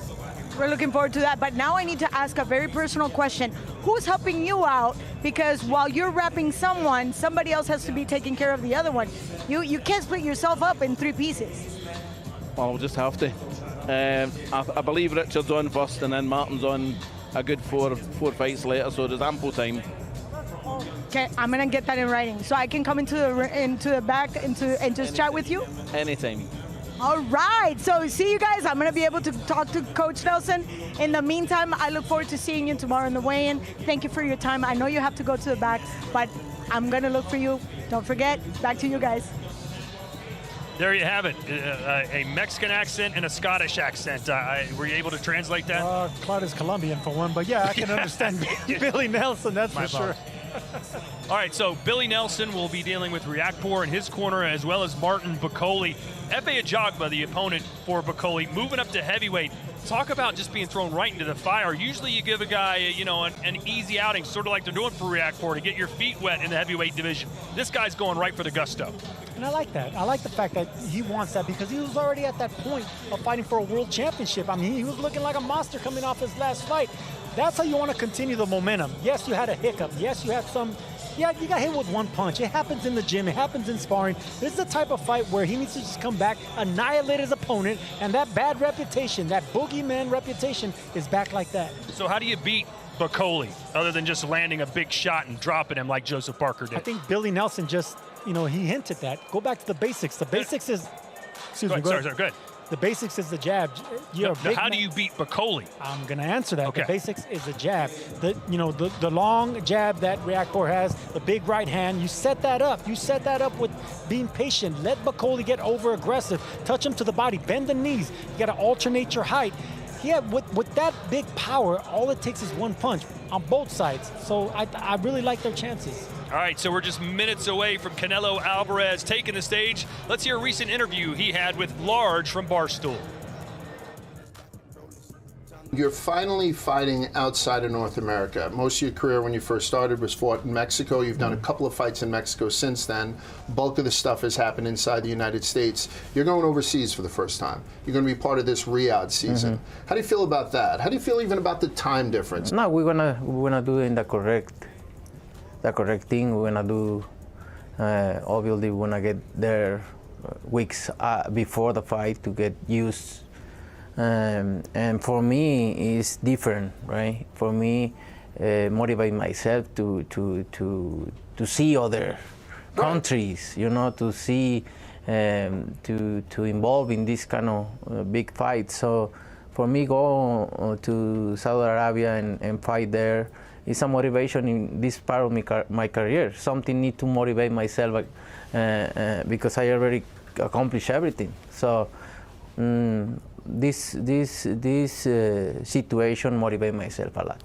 We're looking forward to that. But now I need to ask a very personal question. Who's helping you out? Because while you're wrapping somebody else has to be taking care of the other one. You can't split yourself up in 3 pieces. Well, I'll just have to. I believe Richard's on first and then Martin's on a good four fights later, so there's ample time. Okay, I'm gonna get that in writing, so I can come into the back and just chat with you. Anytime. All right, so see you guys. I'm gonna be able to talk to Coach Nelson. In the meantime, I look forward to seeing you tomorrow in the weigh-in. Thank you for your time. I know you have to go to the back, but I'm gonna look for you. Don't forget. Back to you guys. There you have it, a Mexican accent and a Scottish accent. Were you able to translate that? Claudia's Colombian for one, but yeah, I can understand Billy Nelson, that's for sure. All right, so Billy Nelson will be dealing with Riyadh in his corner, as well as Martin Bacoli. F.A. Ajagba, the opponent for Bacoli, moving up to heavyweight. Talk about just being thrown right into the fire. Usually you give a guy, you know, an easy outing, sort of like they're doing for Riyadh to get your feet wet in the heavyweight division. This guy's going right for the gusto. And I like that. I like the fact that he wants that because he was already at that point of fighting for a world championship. I mean, he was looking like a monster coming off his last fight. That's how you want to continue the momentum. Yes, you had a hiccup. Yes, you had some. Yeah, you got hit with one punch. It happens in the gym. It happens in sparring. This is the type of fight where he needs to just come back, annihilate his opponent, and that bad reputation, that boogeyman reputation, is back like that. So how do you beat Bacoli, other than just landing a big shot and dropping him like Joseph Parker did? I think Billy Nelson just, you know, he hinted that. Go back to the basics. The basics is... Excuse me. Sorry, go ahead. The basics is the jab. How do you beat Bacoli? I'm going to answer that. Okay. The basics is the jab. The long jab that Riyadh has, the big right hand, you set that up. You set that up with being patient. Let Bacoli get over aggressive. Touch him to the body. Bend the knees. You got to alternate your height. Yeah, with that big power, all it takes is one punch on both sides. So I really like their chances. All right, so we're just minutes away from Canelo Alvarez taking the stage. Let's hear a recent interview he had with Large from Barstool. You're finally fighting outside of North America. Most of your career when you first started was fought in Mexico. You've done a couple of fights in Mexico since then. Bulk of the stuff has happened inside the United States. You're going overseas for the first time. You're going to be part of this Riyadh season. How do you feel about that? How do you feel even about the time difference? No, we're gonna do it in the correct thing. We're gonna do. Obviously, we're gonna get there weeks before the fight to get used. And for me, it's different, right? For me, motivate myself to see other countries, you know, to see to involve in this kind of big fight. So for me, go to Saudi Arabia and fight there is a motivation in this part of my career. Something need to motivate myself because I already accomplished everything. So this situation motivate myself a lot.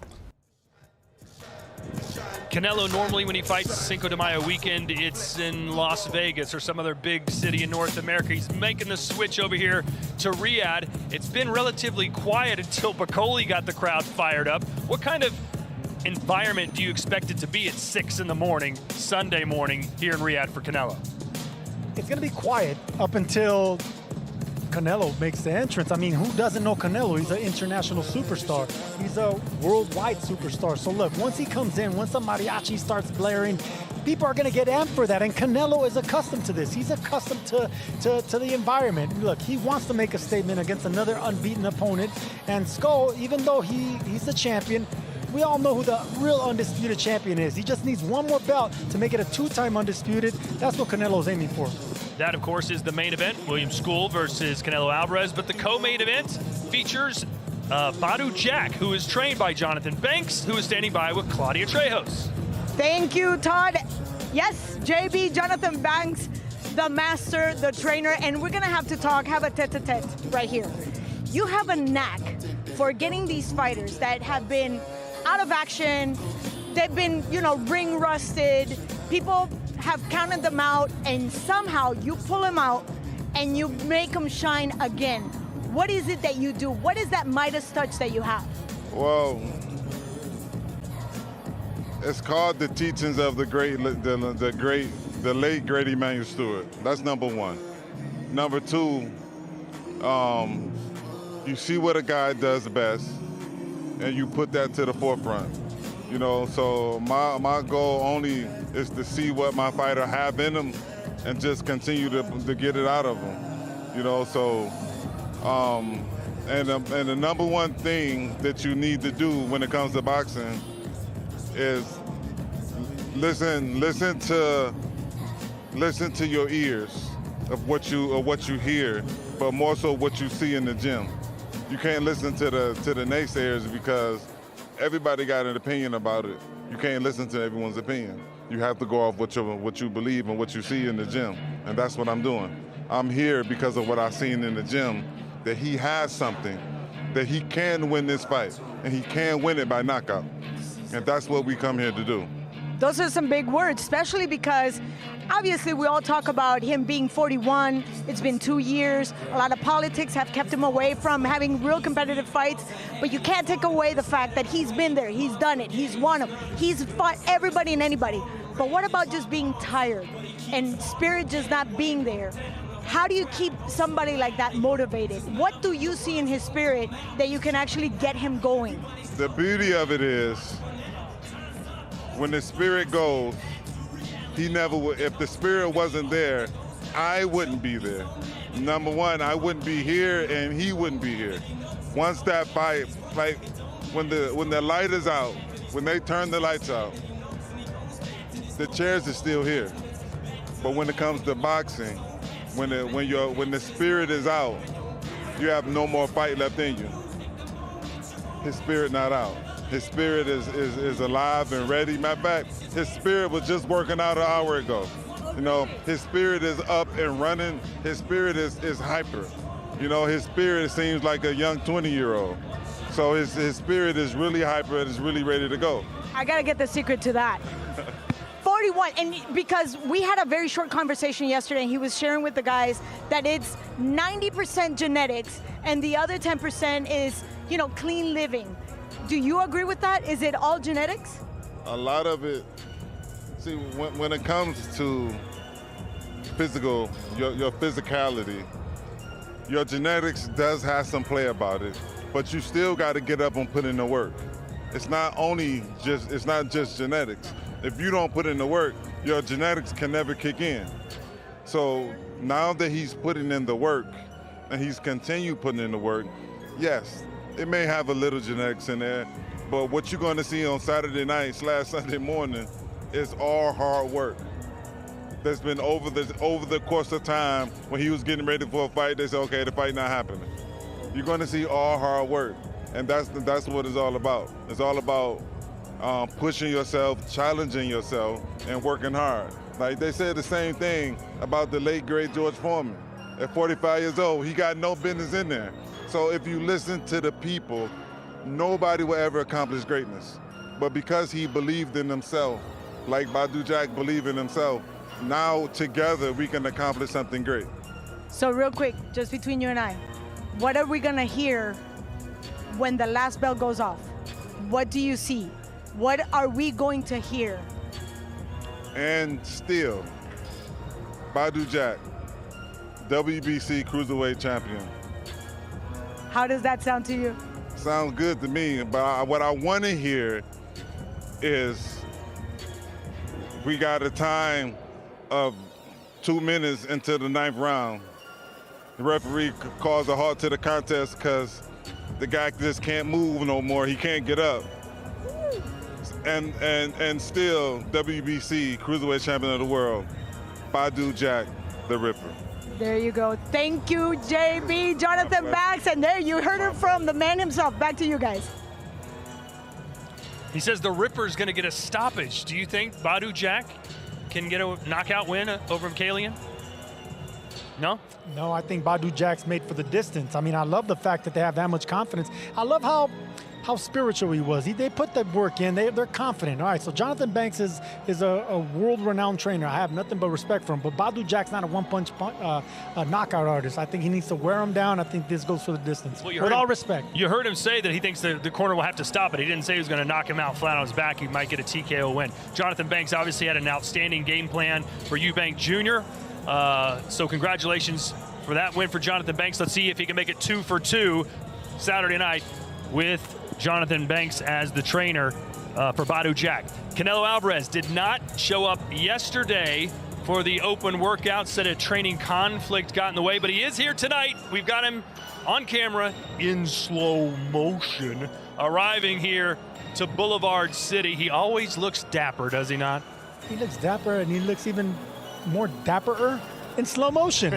Canelo, normally when he fights Cinco de Mayo weekend, it's in Las Vegas or some other big city in North America. He's making the switch over here to Riyadh. It's been relatively quiet until Bacoli got the crowd fired up. What kind of environment do you expect it to be at 6 in the morning, Sunday morning, here in Riyadh for Canelo? It's going to be quiet up until Canelo makes the entrance. I mean, who doesn't know Canelo? He's an international superstar. He's a worldwide superstar. So look, once he comes in, once the mariachi starts blaring, people are going to get amped for that. And Canelo is accustomed to this. He's accustomed to the environment. Look, he wants to make a statement against another unbeaten opponent. And Scull, even though he's the champion, we all know who the real undisputed champion is. He just needs one more belt to make it a 2-time undisputed. That's what Canelo's aiming for. That, of course, is the main event, William Scull versus Canelo Alvarez. But the co-main event features Badu Jack, who is trained by Jonathan Banks, who is standing by with Claudia Trejos. Thank you, Todd. Yes, JB, Jonathan Banks, the master, the trainer, and we're going to have to have a tete-a-tete right here. You have a knack for getting these fighters that have been out of action, they've been, ring rusted, people have counted them out, and somehow you pull them out and you make them shine again. What is it that you do? What is that Midas touch that you have? Well, it's called the teachings of the late great Emmanuel Stewart. That's number one. Number two, you see what a guy does best, and you put that to the forefront. So my goal only is to see what my fighter have in him and just continue to get it out of him. And the number one thing that you need to do when it comes to boxing is listen to your ears of what you hear, but more so what you see in the gym. You can't listen to the naysayers because everybody got an opinion about it. You can't listen to everyone's opinion. You have to go off what you believe and what you see in the gym, and that's what I'm doing. I'm here because of what I've seen in the gym, that he has something, that he can win this fight, and he can win it by knockout. And that's what we come here to do. Those are some big words, especially because obviously we all talk about him being 41. It's been 2 years. A lot of politics have kept him away from having real competitive fights, but you can't take away the fact that he's been there, he's done it, he's won them, he's fought everybody and anybody. But what about just being tired and spirit just not being there? How do you keep somebody like that motivated? What do you see in his spirit that you can actually get him going? The beauty of it is, when the spirit goes, he never would. If the spirit wasn't there, I wouldn't be there. Number one, I wouldn't be here, and he wouldn't be here. Once that fight, like when the light is out, when they turn the lights out, the chairs are still here. But when it comes to boxing, when the spirit is out, you have no more fight left in you. His spirit not out. His spirit is alive and ready. Matter of fact, his spirit was just working out an hour ago. His spirit is up and running. His spirit is hyper. His spirit seems like a young 20-year-old. So his spirit is really hyper and is really ready to go. I gotta get the secret to that. 41, and because we had a very short conversation yesterday, and he was sharing with the guys that it's 90% genetics and the other 10% is, clean living. Do you agree with that? Is it all genetics? A lot of it, see, when it comes to physical, your physicality, your genetics does have some play about it, but you still got to get up and put in the work. It's not just genetics. If you don't put in the work, your genetics can never kick in. So now that he's putting in the work and he's continued putting in the work, yes, it may have a little genetics in there, but what you're going to see on Saturday night / Sunday morning is all hard work. that's been over the course of time. When he was getting ready for a fight, they said, okay, the fight not happening. You're going to see all hard work, and that's what it's all about. It's all about pushing yourself, challenging yourself, and working hard. Like they said the same thing about the late great George Foreman. At 45 years old, he got no business in there. So if you listen to the people, nobody will ever accomplish greatness. But because he believed in himself, like Badou Jack believed in himself, now together we can accomplish something great. So real quick, just between you and I, what are we gonna hear when the last bell goes off? What do you see? What are we going to hear? And still, Badou Jack, WBC Cruiserweight Champion. How does that sound to you? Sounds good to me, but what I want to hear is we got a time of 2 minutes into the 9th round. The referee calls a halt to the contest because the guy just can't move no more. He can't get up. And still, WBC Cruiserweight Champion of the World, Badou Jack, the Ripper. There you go. Thank you, JB, Jonathan Banks, and there you heard it from the man himself. Back to you guys. He says the Ripper's going to get a stoppage. Do you think Badou Jack can get a knockout win over Kalian? No? No, I think Badou Jack's made for the distance. I mean, I love the fact that they have that much confidence. I love how spiritual he was. They put the work in. They're confident. All right, so Jonathan Banks is a world-renowned trainer. I have nothing but respect for him. But Badou Jack's not a one-punch knockout artist. I think he needs to wear him down. I think this goes for the distance. Well, with all respect. You heard him say that he thinks the corner will have to stop it. He didn't say he was going to knock him out flat on his back. He might get a TKO win. Jonathan Banks obviously had an outstanding game plan for Eubank Jr. So congratulations for that win for Jonathan Banks. Let's see if he can make it 2 for 2 Saturday night with Jonathan Banks as the trainer for Badou Jack. Canelo Alvarez did not show up yesterday for the open workout. Said a training conflict got in the way, but he is here tonight. We've got him on camera in slow motion, arriving here to Boulevard City. He always looks dapper, does he not? He looks dapper, and he looks even more dapperer in slow motion.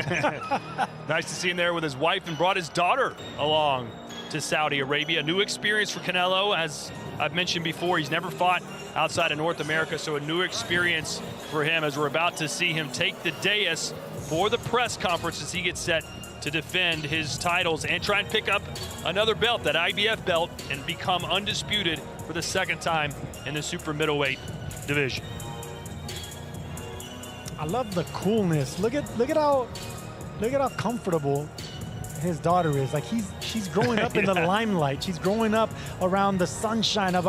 Nice to see him there with his wife, and brought his daughter along to Saudi Arabia. A new experience for Canelo. As I've mentioned before, he's never fought outside of North America, so a new experience for him as we're about to see him take the dais for the press conference as he gets set to defend his titles and try and pick up another belt, that IBF belt, and become undisputed for the second time in the super middleweight division. I love the coolness. Look at how comfortable his daughter is. Like she's growing up in the limelight. She's growing up around the sunshine of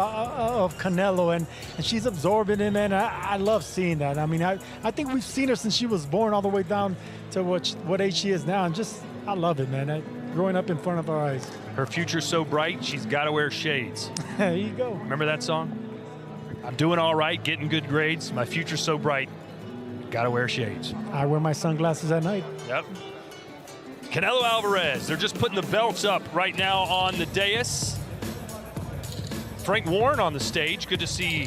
Canelo, and she's absorbing him, and I love seeing that. I mean, I think we've seen her since she was born all the way down to what age she is now, and I love it, man. Growing up in front of our eyes. Her future's so bright, she's got to wear shades. There you go. Remember that song? I'm doing all right, getting good grades. My future's so bright, got to wear shades. I wear my sunglasses at night. Yep. Canelo Alvarez, they're just putting the belts up right now on the dais. Frank Warren on the stage. Good to see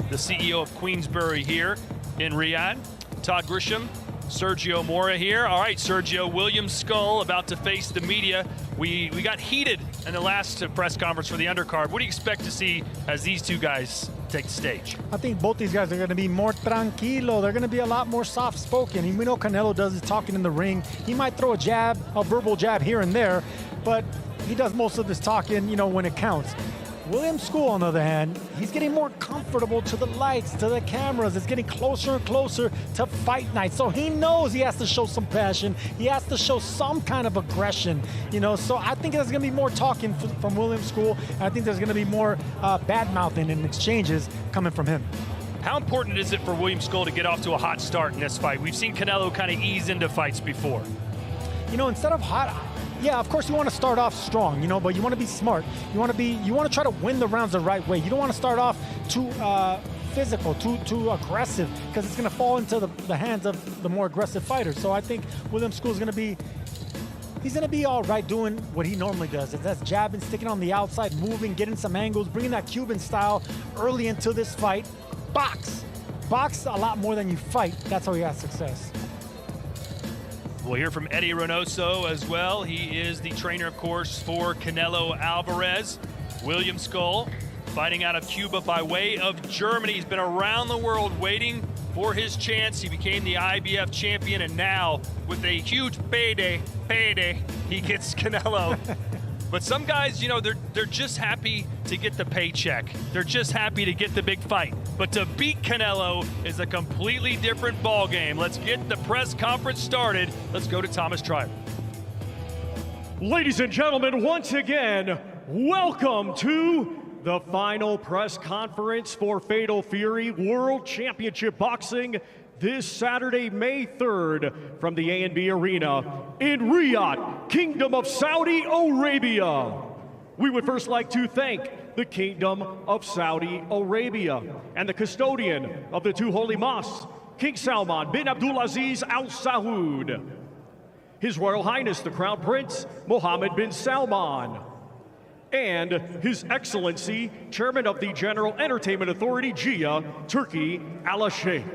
the CEO of Queensbury here in Riyadh. Todd Grisham, Sergio Mora here. All right, Sergio, William Scull about to face the media. We got heated in the last press conference for the undercard. What do you expect to see as these two guys take the stage? I think both these guys are going to be more tranquilo. They're going to be a lot more soft-spoken. We know Canelo does his talking in the ring. He might throw a verbal jab here and there, but he does most of his talking, when it counts. William Scull, on the other hand, he's getting more comfortable to the lights, to the cameras. It's getting closer and closer to fight night. So he knows he has to show some passion. He has to show some kind of aggression, So I think there's going to be more talking from William Scull. I think there's going to be more bad-mouthing and exchanges coming from him. How important is it for William Scull to get off to a hot start in this fight? We've seen Canelo kind of ease into fights before. Instead of hot... Yeah, of course you want to start off strong, but you want to be smart. You want to try to win the rounds the right way. You don't want to start off too physical, too aggressive, because it's going to fall into the hands of the more aggressive fighters. So I think William Scull is going to be all right doing what he normally does. That's jabbing, sticking on the outside, moving, getting some angles, bringing that Cuban style early into this fight. Box. box a lot more than you fight, that's how you have success. We'll hear from Eddie Reynoso as well. He is the trainer, of course, for Canelo Alvarez. William Scull, fighting out of Cuba by way of Germany. He's been around the world waiting for his chance. He became the IBF champion, and now with a huge payday, he gets Canelo. But some guys, you know, they're just happy to get the paycheck. They're just happy to get the big fight. But to beat Canelo is a completely different ballgame. Let's get the press conference started. Let's go to Thomas Tribe. Ladies and gentlemen, once again, welcome to the final press conference for Fatal Fury World Championship Boxing this Saturday, May 3rd, from the A&B Arena in Riyadh, Kingdom of Saudi Arabia. We would first like to thank the Kingdom of Saudi Arabia and the custodian of the two holy mosques, King Salman bin Abdulaziz Al Saud, His Royal Highness the Crown Prince Mohammed bin Salman, and His Excellency Chairman of the General Entertainment Authority, GIA, Turkey Al Sheikh.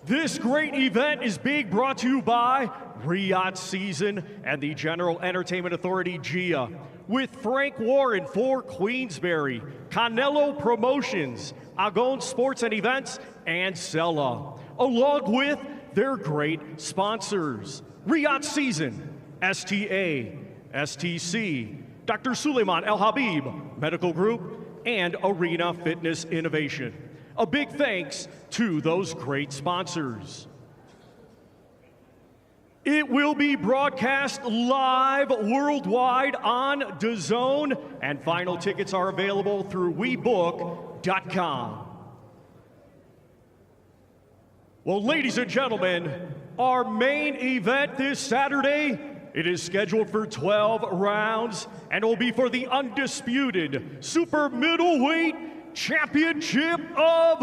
This great event is being brought to you by Riyadh Season and the General Entertainment Authority, GIA, with Frank Warren for Queensberry, Canelo Promotions, Agon Sports and Events, and Sella, along with their great sponsors, Riyadh Season, STA, STC, Dr. Suleiman El Habib Medical Group, and Arena Fitness Innovation. A big thanks to those great sponsors. It will be broadcast live worldwide on DAZN, and final tickets are available through WeBook.com. Well, ladies and gentlemen, our main event this Saturday, it is scheduled for 12 rounds and will be for the undisputed super middleweight championship of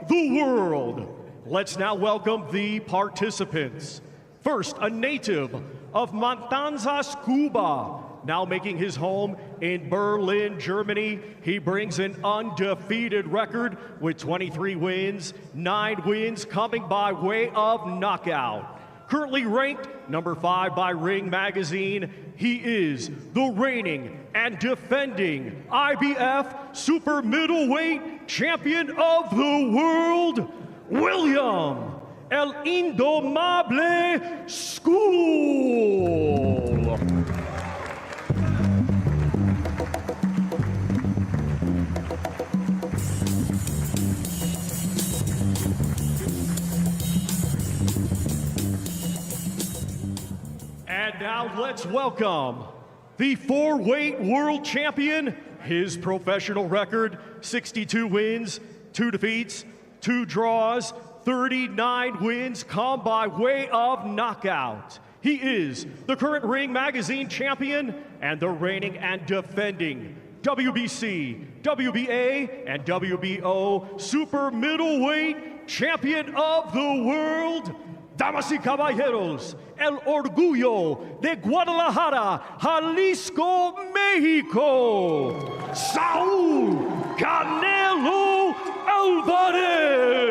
the world. Let's now welcome the participants. First, a native of Matanzas, Cuba, now making his home in Berlin, Germany. He brings an undefeated record with 23 wins, 9 wins coming by way of knockout. Currently ranked number 5 by Ring Magazine, he is the reigning and defending IBF super middleweight champion of the world, William El Indomable Scull. And now let's welcome the 4-weight world champion. His professional record, 62 wins, 2 defeats, 2 draws, 39 wins come by way of knockout. He is the current Ring Magazine champion and the reigning and defending WBC, WBA, and WBO super middleweight champion of the world. Damas y caballeros, el orgullo de Guadalajara, Jalisco, Mexico, Saúl Canelo Alvarez.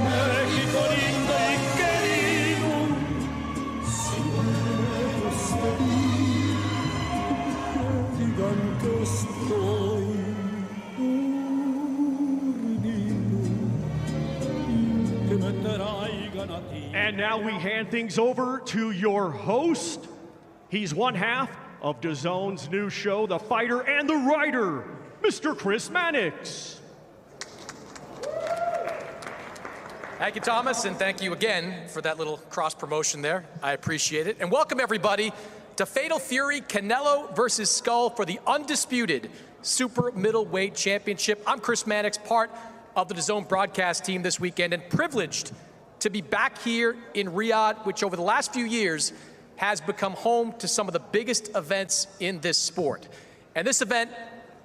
México lindo y querido, digan que estoy And now we hand things over to your host. He's one half of DAZN's new show, The Fighter and the Writer, Mr. Chris Mannix. Thank you, Thomas, and thank you again for that little cross promotion there. I appreciate it. And welcome everybody to Fatal Fury Canelo versus Scull for the undisputed super middleweight championship. I'm Chris Mannix, part of the DAZN broadcast team this weekend, and privileged to be back here in Riyadh, which over the last few years has become home to some of the biggest events in this sport. And this event,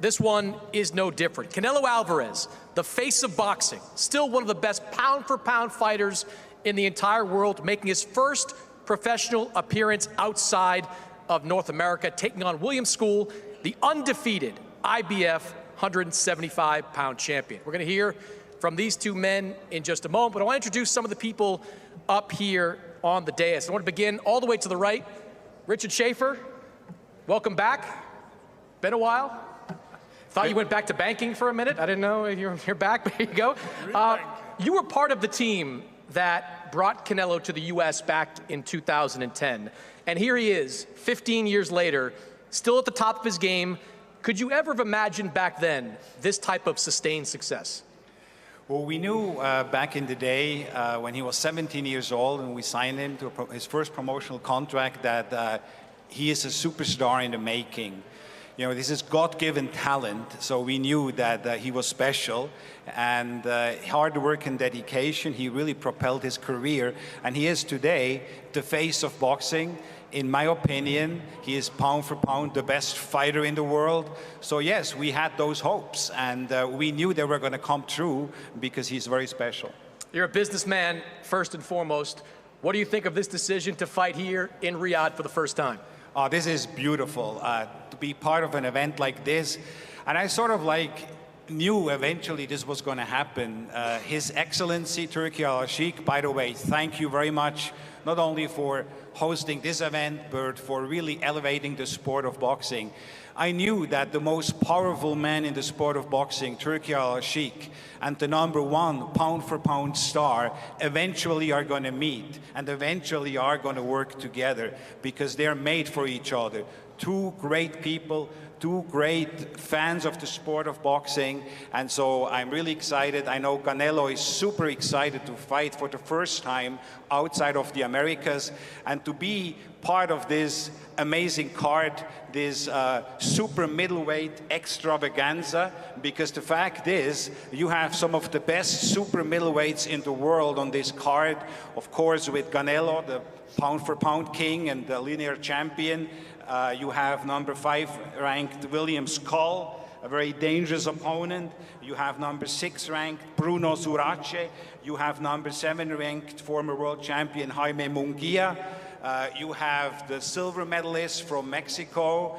this one is no different. Canelo Alvarez, the face of boxing, still one of the best pound-for-pound fighters in the entire world, making his first professional appearance outside of North America, taking on William Scull, the undefeated IBF 175-pound champion. We're going to hear from these two men in just a moment, but I want to introduce some of the people up here on the dais. I want to begin all the way to the right. Richard Schaefer, welcome back. Been a while. Thought you went back to banking for a minute. I didn't know you're back, but here you go. You were part of the team that brought Canelo to the U.S. back in 2010. And here he is, 15 years later, still at the top of his game. Could you ever have imagined back then this type of sustained success? Well, we knew back in the day when he was 17 years old and we signed him to his first promotional contract that he is a superstar in the making. You know, this is God-given talent, so we knew that he was special. And hard work and dedication, he really propelled his career. And he is today the face of boxing. In my opinion, he is pound for pound the best fighter in the world. So yes, we had those hopes, and we knew they were going to come true because he's very special. You're a businessman, first and foremost. What do you think of this decision to fight here in Riyadh for the first time? Oh, this is beautiful, to be part of an event like this. And I sort of knew eventually this was going to happen. His Excellency Turki Al-Sheikh, by the way, thank you very much, not only for hosting this event, but for really elevating the sport of boxing. I knew that the most powerful man in the sport of boxing, Turki Al-Sheikh, and the #1 pound-for-pound star eventually are going to meet and eventually are going to work together because they're made for each other. Two great people, two great fans of the sport of boxing, and so I'm really excited. I know Canelo is super excited to fight for the first time outside of the Americas and to be part of this amazing card, this super middleweight extravaganza, because the fact is you have some of the best super middleweights in the world on this card, of course with Canelo, the pound-for-pound king and the linear champion. You have #5 ranked William Scull, a very dangerous opponent. You have #6 ranked Bruno Zurace. You have #7 ranked former world champion Jaime Munguia. You have the silver medalist from Mexico,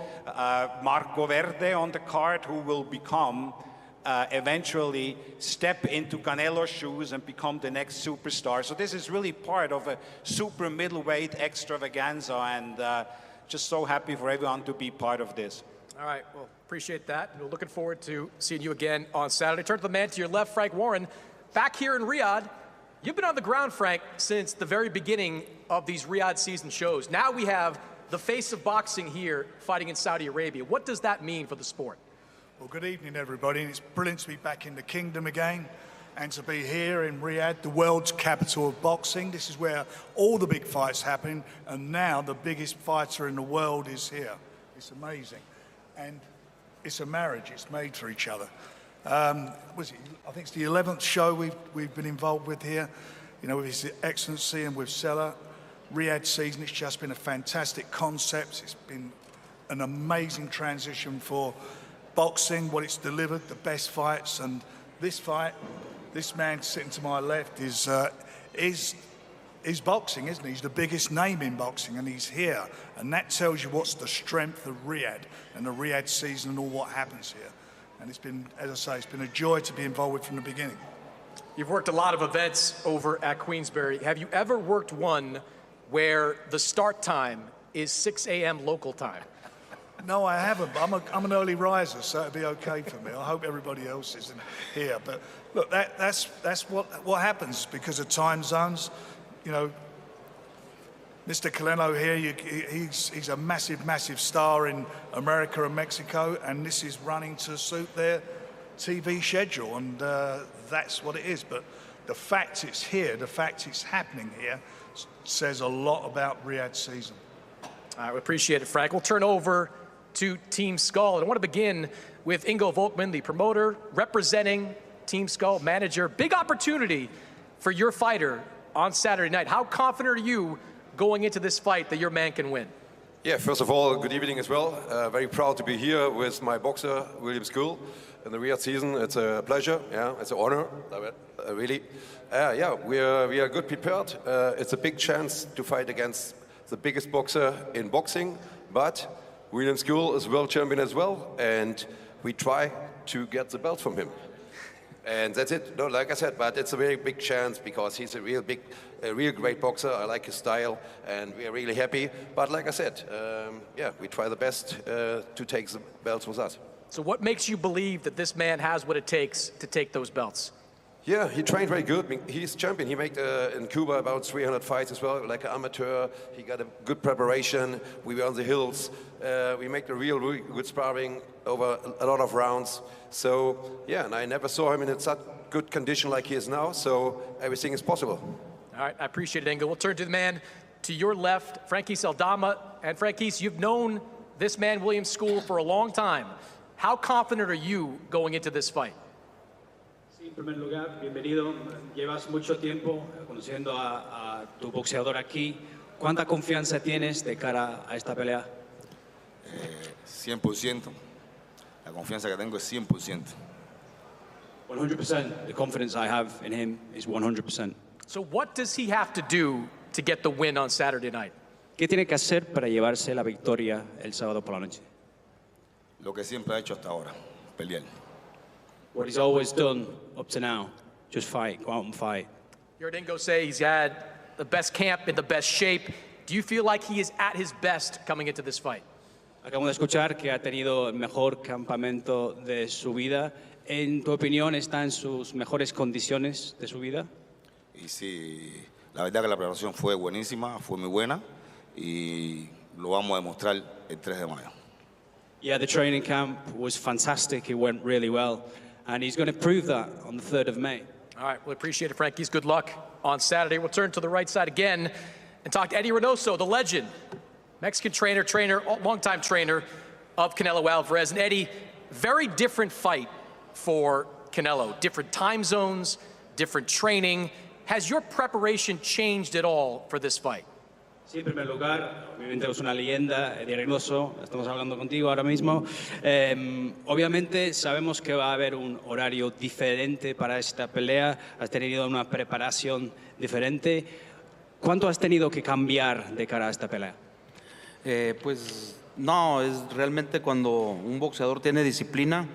Marco Verde, on the card, who will become eventually step into Canelo's shoes and become the next superstar. So this is really part of a super middleweight extravaganza, and just so happy for everyone to be part of this. All right, well, appreciate that. We're looking forward to seeing you again on Saturday. Turn to the man to your left, Frank Warren. Back here in Riyadh, you've been on the ground, Frank, since the very beginning of these Riyadh season shows. Now we have the face of boxing here fighting in Saudi Arabia. What does that mean for the sport? Well, good evening, everybody. It's brilliant to be back in the kingdom again and to be here in Riyadh, the world's capital of boxing. This is where all the big fights happen, and now the biggest fighter in the world is here. It's amazing. And it's a marriage. It's made for each other. I think it's the 11th show we've been involved with here, you know, with His Excellency and with Sella. Riyadh season, it's just been a fantastic concept. It's been an amazing transition for boxing, what it's delivered, the best fights, and this fight, this man sitting to my left is boxing, isn't he? He's the biggest name in boxing, and he's here. And that tells you what's the strength of Riyadh and the Riyadh season and all what happens here. And it's been, as I say, it's been a joy to be involved with from the beginning. You've worked a lot of events over at Queensberry. Have you ever worked one where the start time is 6 a.m. local time? No, I haven't, but I'm an early riser, so it'll be okay for me. I hope everybody else is here. But look, that's what happens because of time zones. You know, Mr. Canelo here, he's a massive, massive star in America and Mexico, and this is running to suit their TV schedule, and that's what it is. But the fact it's here, the fact it's happening here, says a lot about Riyadh season. I appreciate it, Frank. We'll turn over to Team Scull. And I want to begin with Ingo Volkman, the promoter, representing Team Scull, manager. Big opportunity for your fighter on Saturday night. How confident are you going into this fight that your man can win? Yeah, first of all, good evening as well. Very proud to be here with my boxer, William Scull, in the Riyadh season. It's a pleasure, yeah, it's an honor, really. Yeah, we are good prepared. It's a big chance to fight against the biggest boxer in boxing, but William Scull is world champion as well, and we try to get the belt from him. And that's it. No, like I said, but it's a very big chance because he's a real great boxer. I like his style, and we are really happy. But like I said, yeah, we try the best to take the belts with us. So what makes you believe that this man has what it takes to take those belts? Yeah, he trained very good. I mean, he's champion. He made in Cuba about 300 fights as well, like an amateur. He got a good preparation. We were on the hills. We made a really good sparring over a lot of rounds. So, yeah, and I never saw him in such good condition like he is now. So everything is possible. All right, I appreciate it, Engel. We'll turn to the man to your left, Franquise Aldama. And Franquise, you've known this man, William Scull, for a long time. How confident are you going into this fight? En primer lugar, bienvenido. Llevas mucho tiempo conociendo a tu boxeador aquí. ¿Cuánta confianza tienes de cara a esta pelea? 100%. La confianza que tengo es 100%. 100%. The confidence I have in him is 100%. So what does he have to do to get the win on Saturday night? ¿Qué tiene que hacer para llevarse la victoria el sábado por la noche? Lo que siempre ha hecho hasta ahora, pelear. What he's always done up to now, just fight, go out and fight. You heard Ingo say he's had the best camp in the best shape. Do you feel like he is at his best coming into this fight? Acabamos de escuchar que ha tenido el mejor campamento de su vida. ¿En tu opinión está en sus mejores condiciones de su vida? Y sí, la verdad que la preparación fue buenísima, fue muy buena y lo vamos a demostrar el 3 de mayo. Yeah, the training camp was fantastic. It went really well. And he's going to prove that on the 3rd of May. All right, well, appreciate it, Frankie's. Good luck on Saturday. We'll turn to the right side again and talk to Eddie Reynoso, the legend, Mexican trainer, longtime trainer of Canelo Alvarez. And Eddie, very different fight for Canelo. Different time zones, different training. Has your preparation changed at all for this fight? Sí, en primer lugar, obviamente es una leyenda, Eddie Reynoso, estamos hablando contigo ahora mismo. Obviamente sabemos que va a haber un horario diferente para esta pelea, has tenido una preparación diferente. ¿Cuánto has tenido que cambiar de cara a esta pelea? Pues no, es realmente cuando un boxeador tiene disciplina,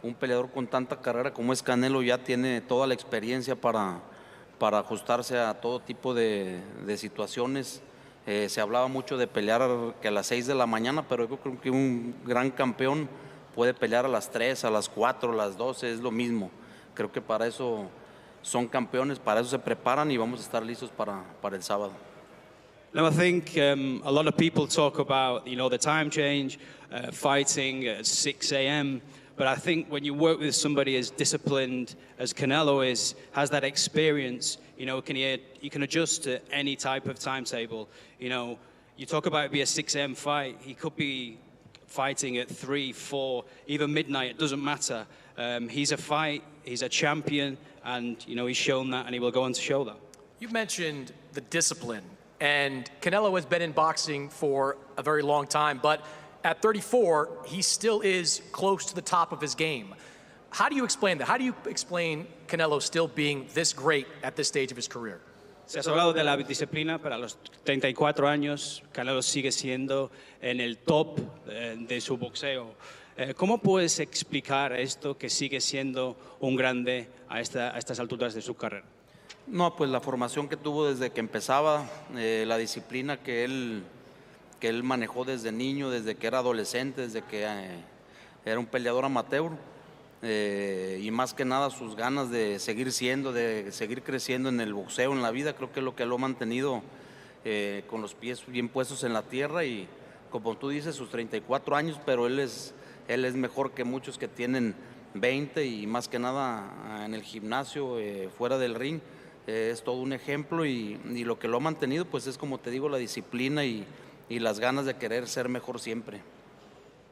un peleador con tanta carrera como es Canelo ya tiene toda la experiencia para ajustarse a todo tipo de situaciones. Se hablaba mucho de pelear que a las 6 de la mañana, pero yo creo que un gran campeón puede pelear a las 3, a las 4, a las 12, es lo mismo. Creo que para eso son campeones, para eso se preparan y vamos a estar listos para el sábado. Now, I think a lot of people talk about, the time change, fighting at 6 a.m., but I think when you work with somebody as disciplined as Canelo is, has that experience, he can adjust to any type of timetable. You talk about it be a 6 a.m. fight, he could be fighting at 3, 4, even midnight, it doesn't matter. He's a champion, and he's shown that, and he will go on to show that. You mentioned the discipline, and Canelo has been in boxing for a very long time, but at 34, he still is close to the top of his game. How do you explain that? How do you explain Canelo still being this great at this stage of his career? Se has hablado de la disciplina, pero a los 34 años, Canelo sigue siendo en el top de su boxeo. ¿Cómo puedes explicar esto, que sigue siendo un grande a estas alturas de su carrera? No, pues la formación que tuvo desde que empezaba, la disciplina que él manejó desde niño, desde que era adolescente, desde que era un peleador amateur, y más que nada sus ganas de seguir creciendo en el boxeo, en la vida, creo que es lo que lo ha mantenido con los pies bien puestos en la tierra y como tú dices, sus 34 años, pero él es mejor que muchos que tienen 20 y más que nada en el gimnasio, fuera del ring, es todo un ejemplo y lo que lo ha mantenido pues es como te digo la disciplina y las ganas de querer ser mejor siempre.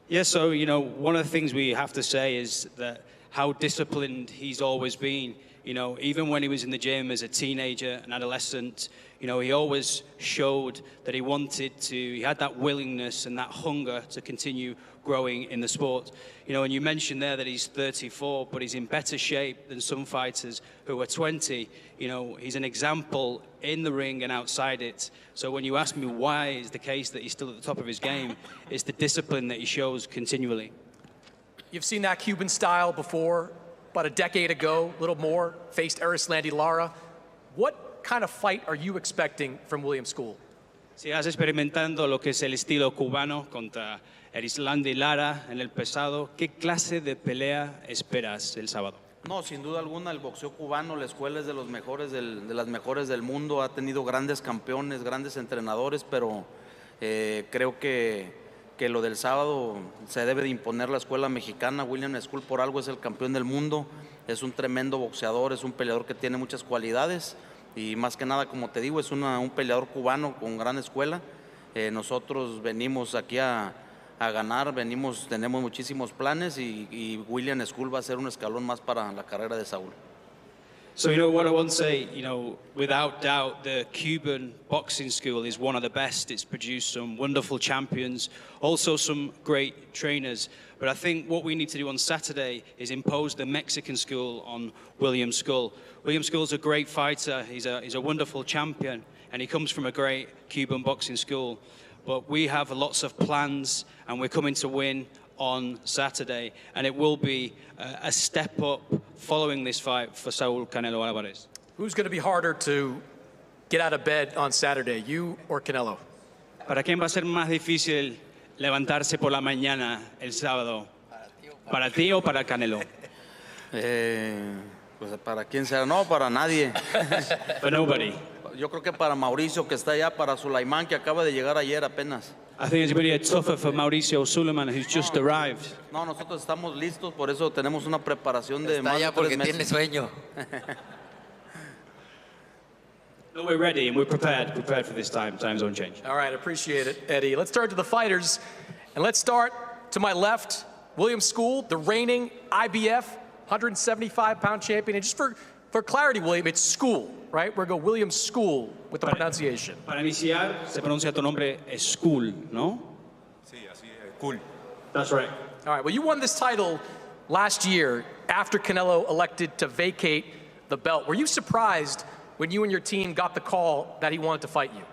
Yes, so, one of the things we have to say is that how disciplined he's always been. Even when he was in the gym as a teenager, an adolescent, he always showed that he had that willingness and that hunger to continue growing in the sport. And you mentioned there that he's 34, but he's in better shape than some fighters who are 20. He's an example in the ring and outside it. So when you ask me why is the case that he's still at the top of his game, it's the discipline that he shows continually. You've seen that Cuban style before, about a decade ago, a little more, faced Erislandy Lara. What kind of fight are you expecting from William Scull? Si has experimentando lo que es el estilo cubano contra Erislandy Lara en el pesado, ¿qué clase de pelea esperas el sábado? No, sin duda alguna el boxeo cubano, la escuela es de los mejores de las mejores del mundo, ha tenido grandes campeones, grandes entrenadores, pero creo que lo del sábado se debe de imponer la escuela mexicana. William Scull por algo es el campeón del mundo, es un tremendo boxeador, es un peleador que tiene muchas cualidades y más que nada, como te digo, es un peleador cubano con gran escuela. Nosotros venimos aquí a ganar, tenemos muchísimos planes y William Scull va a ser un escalón más para la carrera de Saúl. So, what I want to say, without doubt, the Cuban boxing school is one of the best. It's produced some wonderful champions, also some great trainers. But I think what we need to do on Saturday is impose the Mexican school on William Scull. William Scull's a great fighter. He's a wonderful champion, and he comes from a great Cuban boxing school. But we have lots of plans, and we're coming to win on Saturday, and it will be a step up following this fight for Saúl Canelo Alvarez. Who's going to be harder to get out of bed on Saturday, you or Canelo? ¿Para quién va a ser más difícil levantarse por la mañana el sábado? ¿Para ti o para Canelo? Pues para quién será, no, para nadie. For nobody. Yo creo que para Mauricio que está allá, para Sulaimán que acaba de llegar ayer apenas. I think it's going to be tougher for Mauricio Suleiman, who's just arrived. No, nosotros estamos listos, por eso tenemos una preparación de Está más ya de 3 porque meses. tiene sueño. No, we're ready and we're prepared for this time zone change. All right, appreciate it, Eddie. Let's start to the fighters, and let's start to my left, William Scull, the reigning IBF 175-pound champion. And just for clarity, William, it's Scull, right? We're going William Scull with the pronunciation. Para iniciar, se pronuncia tu nombre Scull, ¿no? Sí, así es, Scull. That's right. All right, well, you won this title last year after Canelo elected to vacate the belt. Were you surprised when you and your team got the call that he wanted to fight you?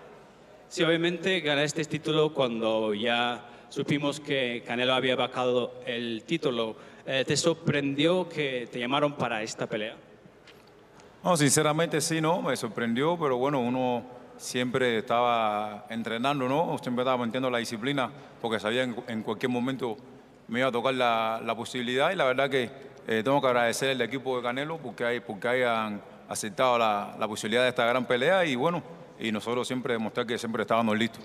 Sí, obviamente gané este título cuando ya supimos que Canelo había vacado el título. ¿Te sorprendió que te llamaron para esta pelea? No, sinceramente sí, no, me sorprendió, pero bueno, uno siempre estaba entrenando, ¿no? Siempre estaba manteniendo la disciplina porque sabía en cualquier momento me iba a tocar la posibilidad y la verdad que tengo que agradecer al equipo de Canelo porque hayan aceptado la posibilidad de esta gran pelea y bueno, y nosotros siempre demostrar que siempre estábamos listos.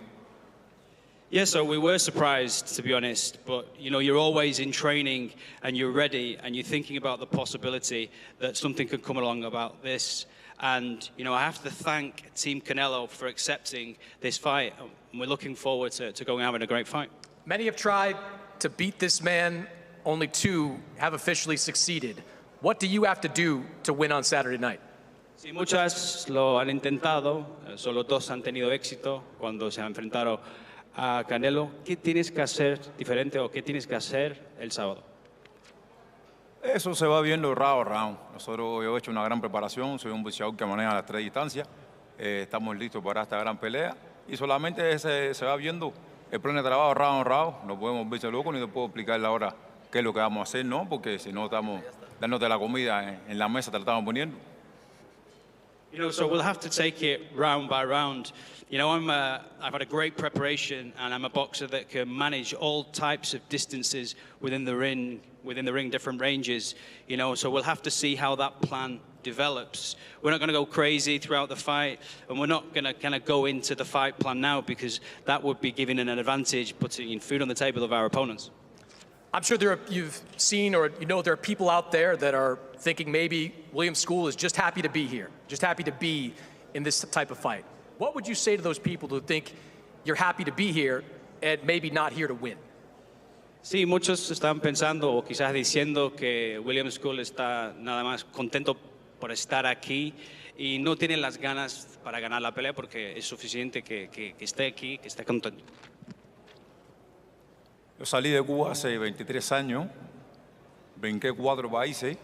Yes, so we were surprised, to be honest, but you're always in training and you're ready and you're thinking about the possibility that something could come along about this. And, I have to thank Team Canelo for accepting this fight. And we're looking forward to going and having a great fight. Many have tried to beat this man. Only 2 have officially succeeded. What do you have to do to win on Saturday night? Sí, muchas lo han intentado, solo 2 han tenido éxito cuando se han enfrentado a Canelo. ¿Qué tienes que hacer diferente o qué tienes que hacer el sábado? Eso se va viendo round a round. Yo he hecho una gran preparación, soy un boxeador que maneja las 3 distancias. Estamos listos para esta gran pelea y solamente se va viendo el plan de trabajo round a round. No podemos verse locos ni te puedo explicar ahora qué es lo que vamos a hacer, ¿no? Porque si no estamos dándote la comida en la mesa, te la estamos poniendo. So we'll have to take it round by round. I've had a great preparation, and I'm a boxer that can manage all types of distances within the ring, different ranges. So we'll have to see how that plan develops. We're not going to go crazy throughout the fight, and we're not going to kind of go into the fight plan now because that would be giving an advantage, putting food on the table of our opponents. I'm sure you've seen or there are people out there that are thinking maybe William Scull is just happy to be here, just happy to be in this type of fight. What would you say to those people who think you're happy to be here and maybe not here to win? Sí, muchos están pensando o quizás diciendo que William Scull está nada más contento por estar aquí y no tiene las ganas para ganar la pelea porque es suficiente que esté aquí, que esté contento. Yo salí de Cuba hace 23 años, brinqué 4 países,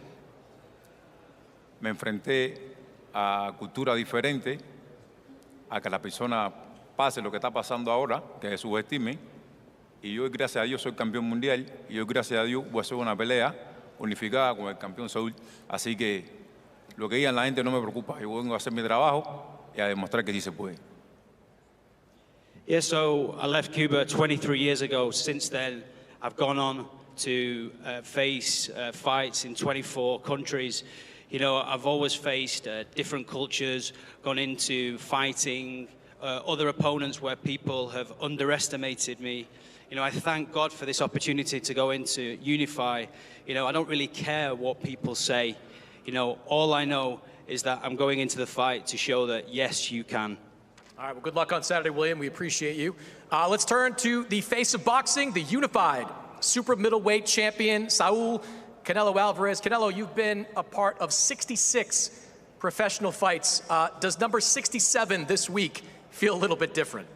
me enfrenté a culturas diferentes, a que la persona pase lo que está pasando ahora, que se subestime, Y yo, gracias a Dios, soy campeón mundial. Y yo, gracias a Dios, voy a hacer una pelea unificada con el campeón Scull. Así que lo que digan la gente no me preocupa. Yo vengo a hacer mi trabajo y a demostrar que sí se puede. Yeah, so I left Cuba 23 years ago. Since then, I've gone on to face fights in 24 countries. You know, I've always faced different cultures, gone into fighting other opponents where people have underestimated me. You know, I thank God for this opportunity to go into Unify. You know, I don't really care what people say. You know, all I know is that I'm going into the fight to show that, yes, you can. All right, well, good luck on Saturday, William. We appreciate you. Let's turn to the face of boxing, the unified super middleweight champion, Scull, Canelo Alvarez. Canelo, you've been a part of 66 professional fights. Does number 67 this week feel a little bit different?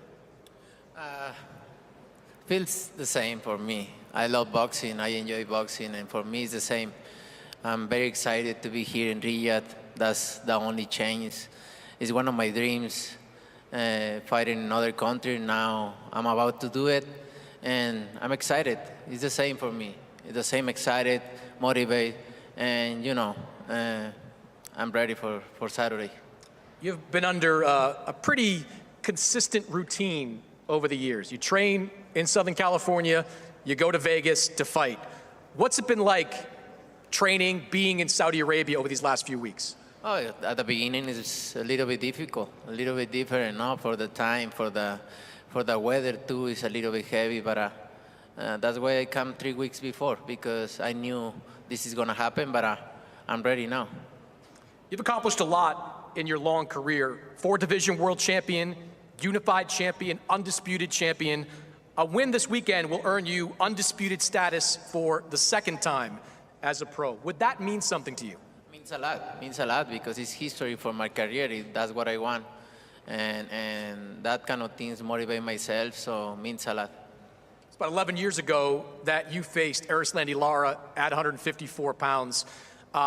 Feels the same for me. I love boxing, I enjoy boxing, and for me it's the same. I'm very excited to be here in Riyadh. That's the only change. It's one of my dreams, fighting in another country. Now I'm about to do it, and I'm excited. It's the same for me. It's the same, excited, motivated, and you know, I'm ready for Saturday. You've been under a pretty consistent routine over the years. You train in Southern California, you go to Vegas to fight. What's it been like training, being in Saudi Arabia over these last few weeks? Oh, at the beginning it's a little bit difficult, a little bit different, no? For the time, for the weather too, it's a little bit heavy, but that's why I come 3 weeks before, because I knew this is gonna happen, but I'm ready now. You've accomplished a lot in your long career. 4-division world champion, unified champion, undisputed champion. A win this weekend will earn you undisputed status for the second time as a pro. Would that mean something to you? Means a lot, because it's history for my career. That's what I want. And that kind of things motivate myself, so means a lot. It's about 11 years ago that you faced Erislandy Lara at 154 pounds.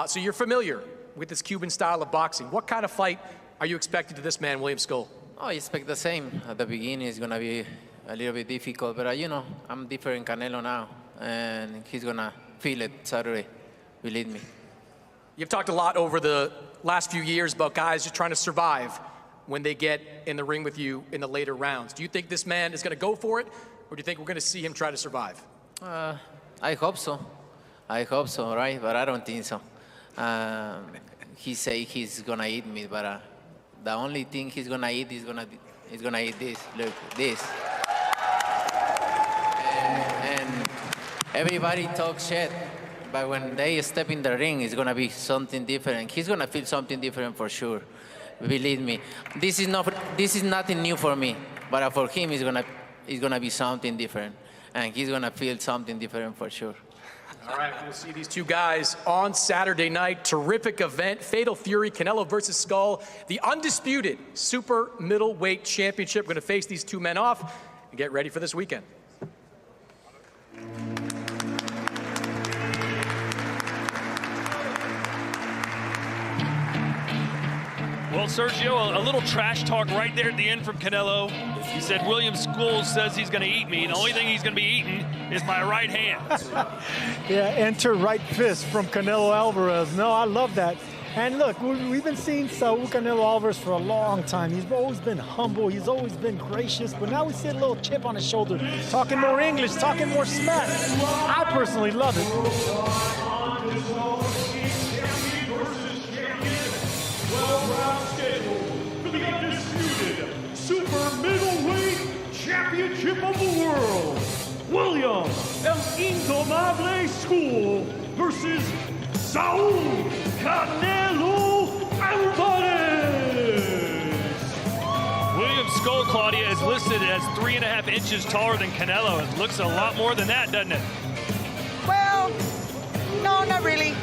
So you're familiar with this Cuban style of boxing. What kind of fight are you expecting to this man, William Scull? Oh, I expect the same. At the beginning, it's going to be a little bit difficult, but you know, I'm different Canelo now, and he's going to feel it Saturday, believe me. You've talked a lot over the last few years about guys just trying to survive when they get in the ring with you in the later rounds. Do you think this man is going to go for it, or do you think we're going to see him try to survive? I hope so. I hope so, right? But I don't think so. He say he's going to eat me, but the only thing he's going to eat is he's gonna eat this. Look, this. And everybody talks shit. But when they step in the ring, it's gonna be something different. He's gonna feel something different for sure. Believe me. This is nothing new for me. But for him, it's gonna be something different, and he's gonna feel something different for sure. All right, we'll see these two guys on Saturday night. Terrific event. Fatal Fury, Canelo versus Scull. The undisputed super middleweight championship. We're gonna face these two men off and get ready for this weekend. Well, Sergio, a little trash talk right there at the end from Canelo. He said, William Scull says he's going to eat me. The only thing he's going to be eating is my right hand. Yeah, enter right fist from Canelo Alvarez. No, I love that. And look, we've been seeing Saul Canelo Alvarez for a long time. He's always been humble. He's always been gracious. But now we see a little chip on his shoulder, talking more English, talking more smack. I personally love it. 12-round schedule for the undisputed super middleweight championship of the world. William El Indomable Scull versus Saul Canelo Alvarez. William Scull, Claudia, is listed as 3.5 inches taller than Canelo. It looks a lot more than that, doesn't it? Well, no, not really.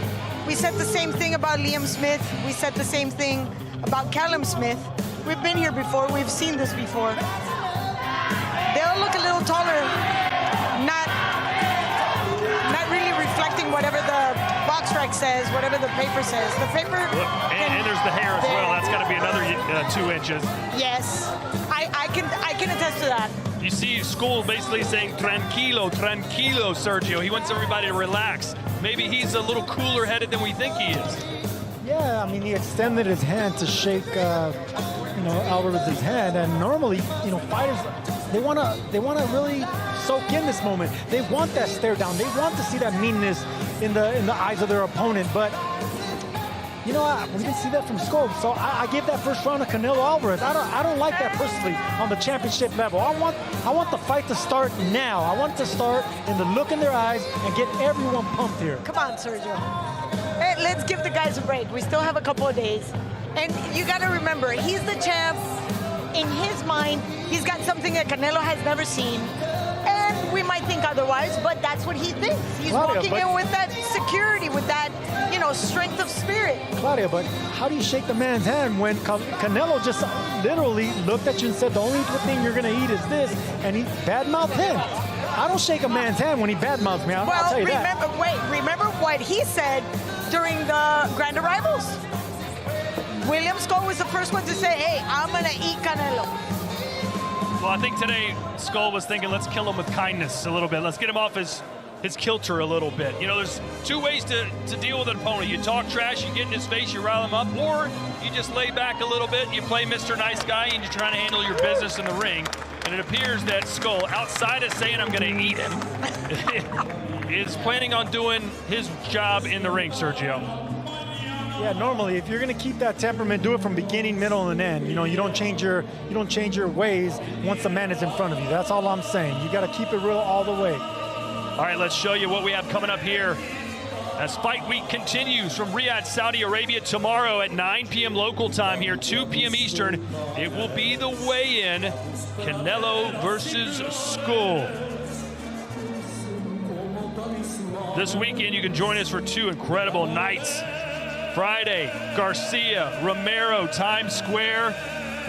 We said the same thing about Liam Smith. We said the same thing about Callum Smith. We've been here before. We've seen this before. They all look a little taller, not really reflecting whatever the clock strike says, whatever the paper says. The paper. And there's the hair as well. That's got to be another 2 inches. Yes, I can attest to that. You see Scull basically saying, tranquilo, tranquilo, Sergio. He wants everybody to relax. Maybe he's a little cooler headed than we think he is. Yeah, I mean, he extended his hand to shake, Alvarez's hand, and normally, fighters, they wanna really soak in this moment. They want that stare down. They want to see that meanness in the eyes of their opponent. But we didn't see that from Scull. So I give that first round to Canelo Alvarez. I don't like that personally on the championship level. I want the fight to start now. I want it to start in the look in their eyes and get everyone pumped here. Come on, Sergio. Hey, let's give the guys a break. We still have a couple of days. And you got to remember, he's the champ. In his mind, he's got something that Canelo has never seen. And we might think otherwise, but that's what he thinks. He's walking in with that security, with that, strength of spirit. Claudia, but how do you shake the man's hand when Canelo just literally looked at you and said, the only thing you're going to eat is this, and he badmouthed him? I don't shake a man's hand when he badmouths me. I'll tell you that. Remember what he said during the Grand Arrivals? William Scull was the first one to say, hey, I'm going to eat Canelo. Well, I think today Scull was thinking, let's kill him with kindness a little bit. Let's get him off his kilter a little bit. There's 2 ways to deal with an opponent. You talk trash, you get in his face, you rile him up, or you just lay back a little bit, you play Mr. Nice Guy, and you're trying to handle your business in the ring. And it appears that Scull, outside of saying I'm going to eat him, is planning on doing his job in the ring, Sergio. Yeah, normally, if you're going to keep that temperament, do it from beginning, middle, and end. You don't change your ways once the man is in front of you. That's all I'm saying. You got to keep it real all the way. All right, let's show you what we have coming up here as Fight Week continues from Riyadh, Saudi Arabia. Tomorrow at 9 p.m. local time here, 2 p.m. Eastern, it will be the weigh-in, Canelo versus Scull. This weekend, you can join us for 2 incredible nights. Friday, Garcia, Romero, Times Square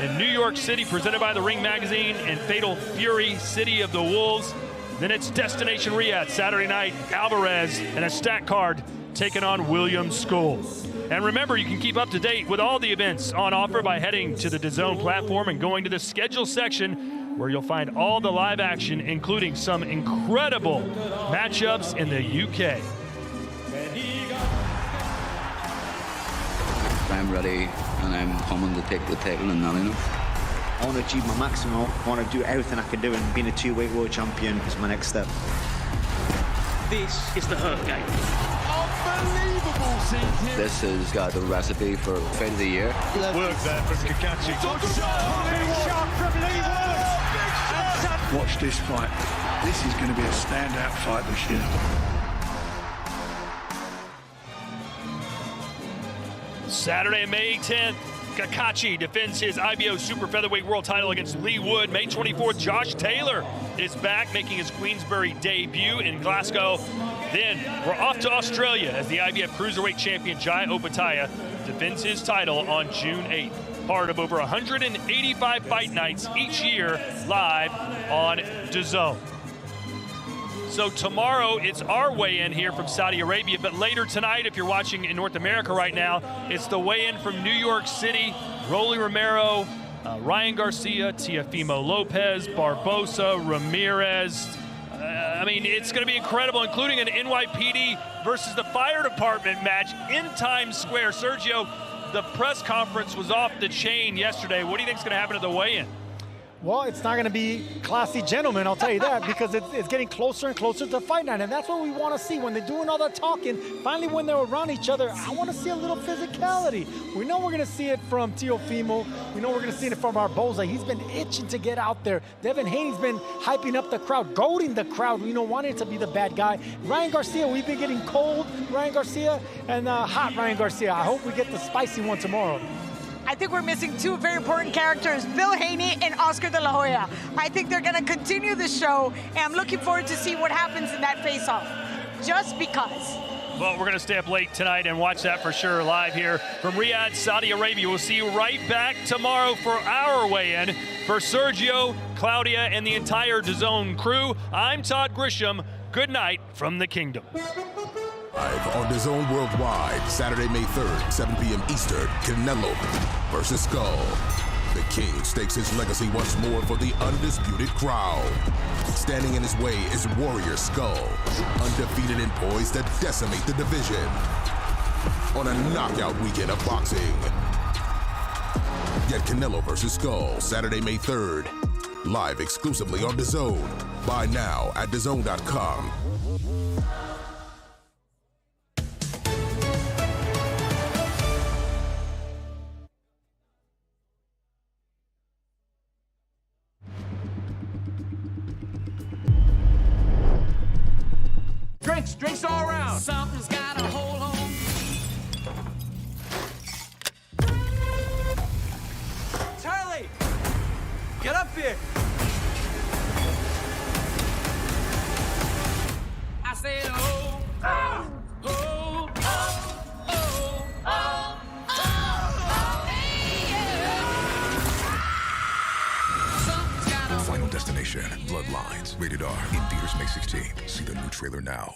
in New York City, presented by the Ring Magazine, and Fatal Fury, City of the Wolves. Then it's Destination Riyadh, Saturday night, Alvarez, and a stack card taking on William Scull. And remember, you can keep up to date with all the events on offer by heading to the DAZN platform and going to the schedule section, where you'll find all the live action, including some incredible matchups in the UK. I'm ready and I'm coming to take the title and not enough. I want to achieve my maximum. I want to do everything I can do, and being a 2-weight world champion is my next step. This is the Hurt Game. Unbelievable! This has got the recipe for Fight of the Year. Work there from Kakachi. Watch this fight. This is going to be a standout fight this year. Saturday, May 10th, Kakachi defends his IBO Super Featherweight World title against Lee Wood. May 24th, Josh Taylor is back, making his Queensbury debut in Glasgow. Then we're off to Australia as the IBF Cruiserweight Champion Jai Opetaia defends his title on June 8th. Part of over 185 fight nights each year live on DAZN. So tomorrow, it's our weigh-in here from Saudi Arabia, but later tonight, if you're watching in North America right now, it's the weigh-in from New York City. Rolly Romero, Ryan Garcia, Teofimo Lopez, Barbosa, Ramirez. It's going to be incredible, including an NYPD versus the fire department match in Times Square. Sergio, the press conference was off the chain yesterday. What do you think is going to happen at the weigh-in? Well, it's not going to be classy gentlemen, I'll tell you that, because it's getting closer and closer to fight night, and that's what we want to see. When they're doing all that talking, finally when they're around each other, I want to see a little physicality. We know we're going to see it from Teofimo. We know we're going to see it from Barbosa. He's been itching to get out there. Devin Haney's been hyping up the crowd, goading the crowd, wanting to be the bad guy. Ryan Garcia, we've been getting cold Ryan Garcia and hot Ryan Garcia. I hope we get the spicy one tomorrow. I think we're missing 2 very important characters, Bill Haney and Oscar De La Hoya. I think they're going to continue the show, and I'm looking forward to see what happens in that face-off, just because. Well, we're going to stay up late tonight and watch that for sure live here from Riyadh, Saudi Arabia. We'll see you right back tomorrow for our weigh-in. For Sergio, Claudia, and the entire DAZN crew, I'm Todd Grisham. Good night from the Kingdom. Live on DAZN Worldwide, Saturday, May 3rd, 7 p.m. Eastern, Canelo versus Scull. The King stakes his legacy once more for the undisputed crown. Standing in his way is Warrior Scull, undefeated and poised to decimate the division. On a knockout weekend of boxing. Get Canelo versus Scull, Saturday, May 3rd. Live exclusively on DAZN. Buy now at DAZN.com. Drinks all around. Something's got a hold on. Charlie, get up here. I said, oh, oh, oh, oh, oh, oh, oh, yeah. Something's got a Final Destination, Bloodlines, rated R, in theaters May 16th. See the new trailer now.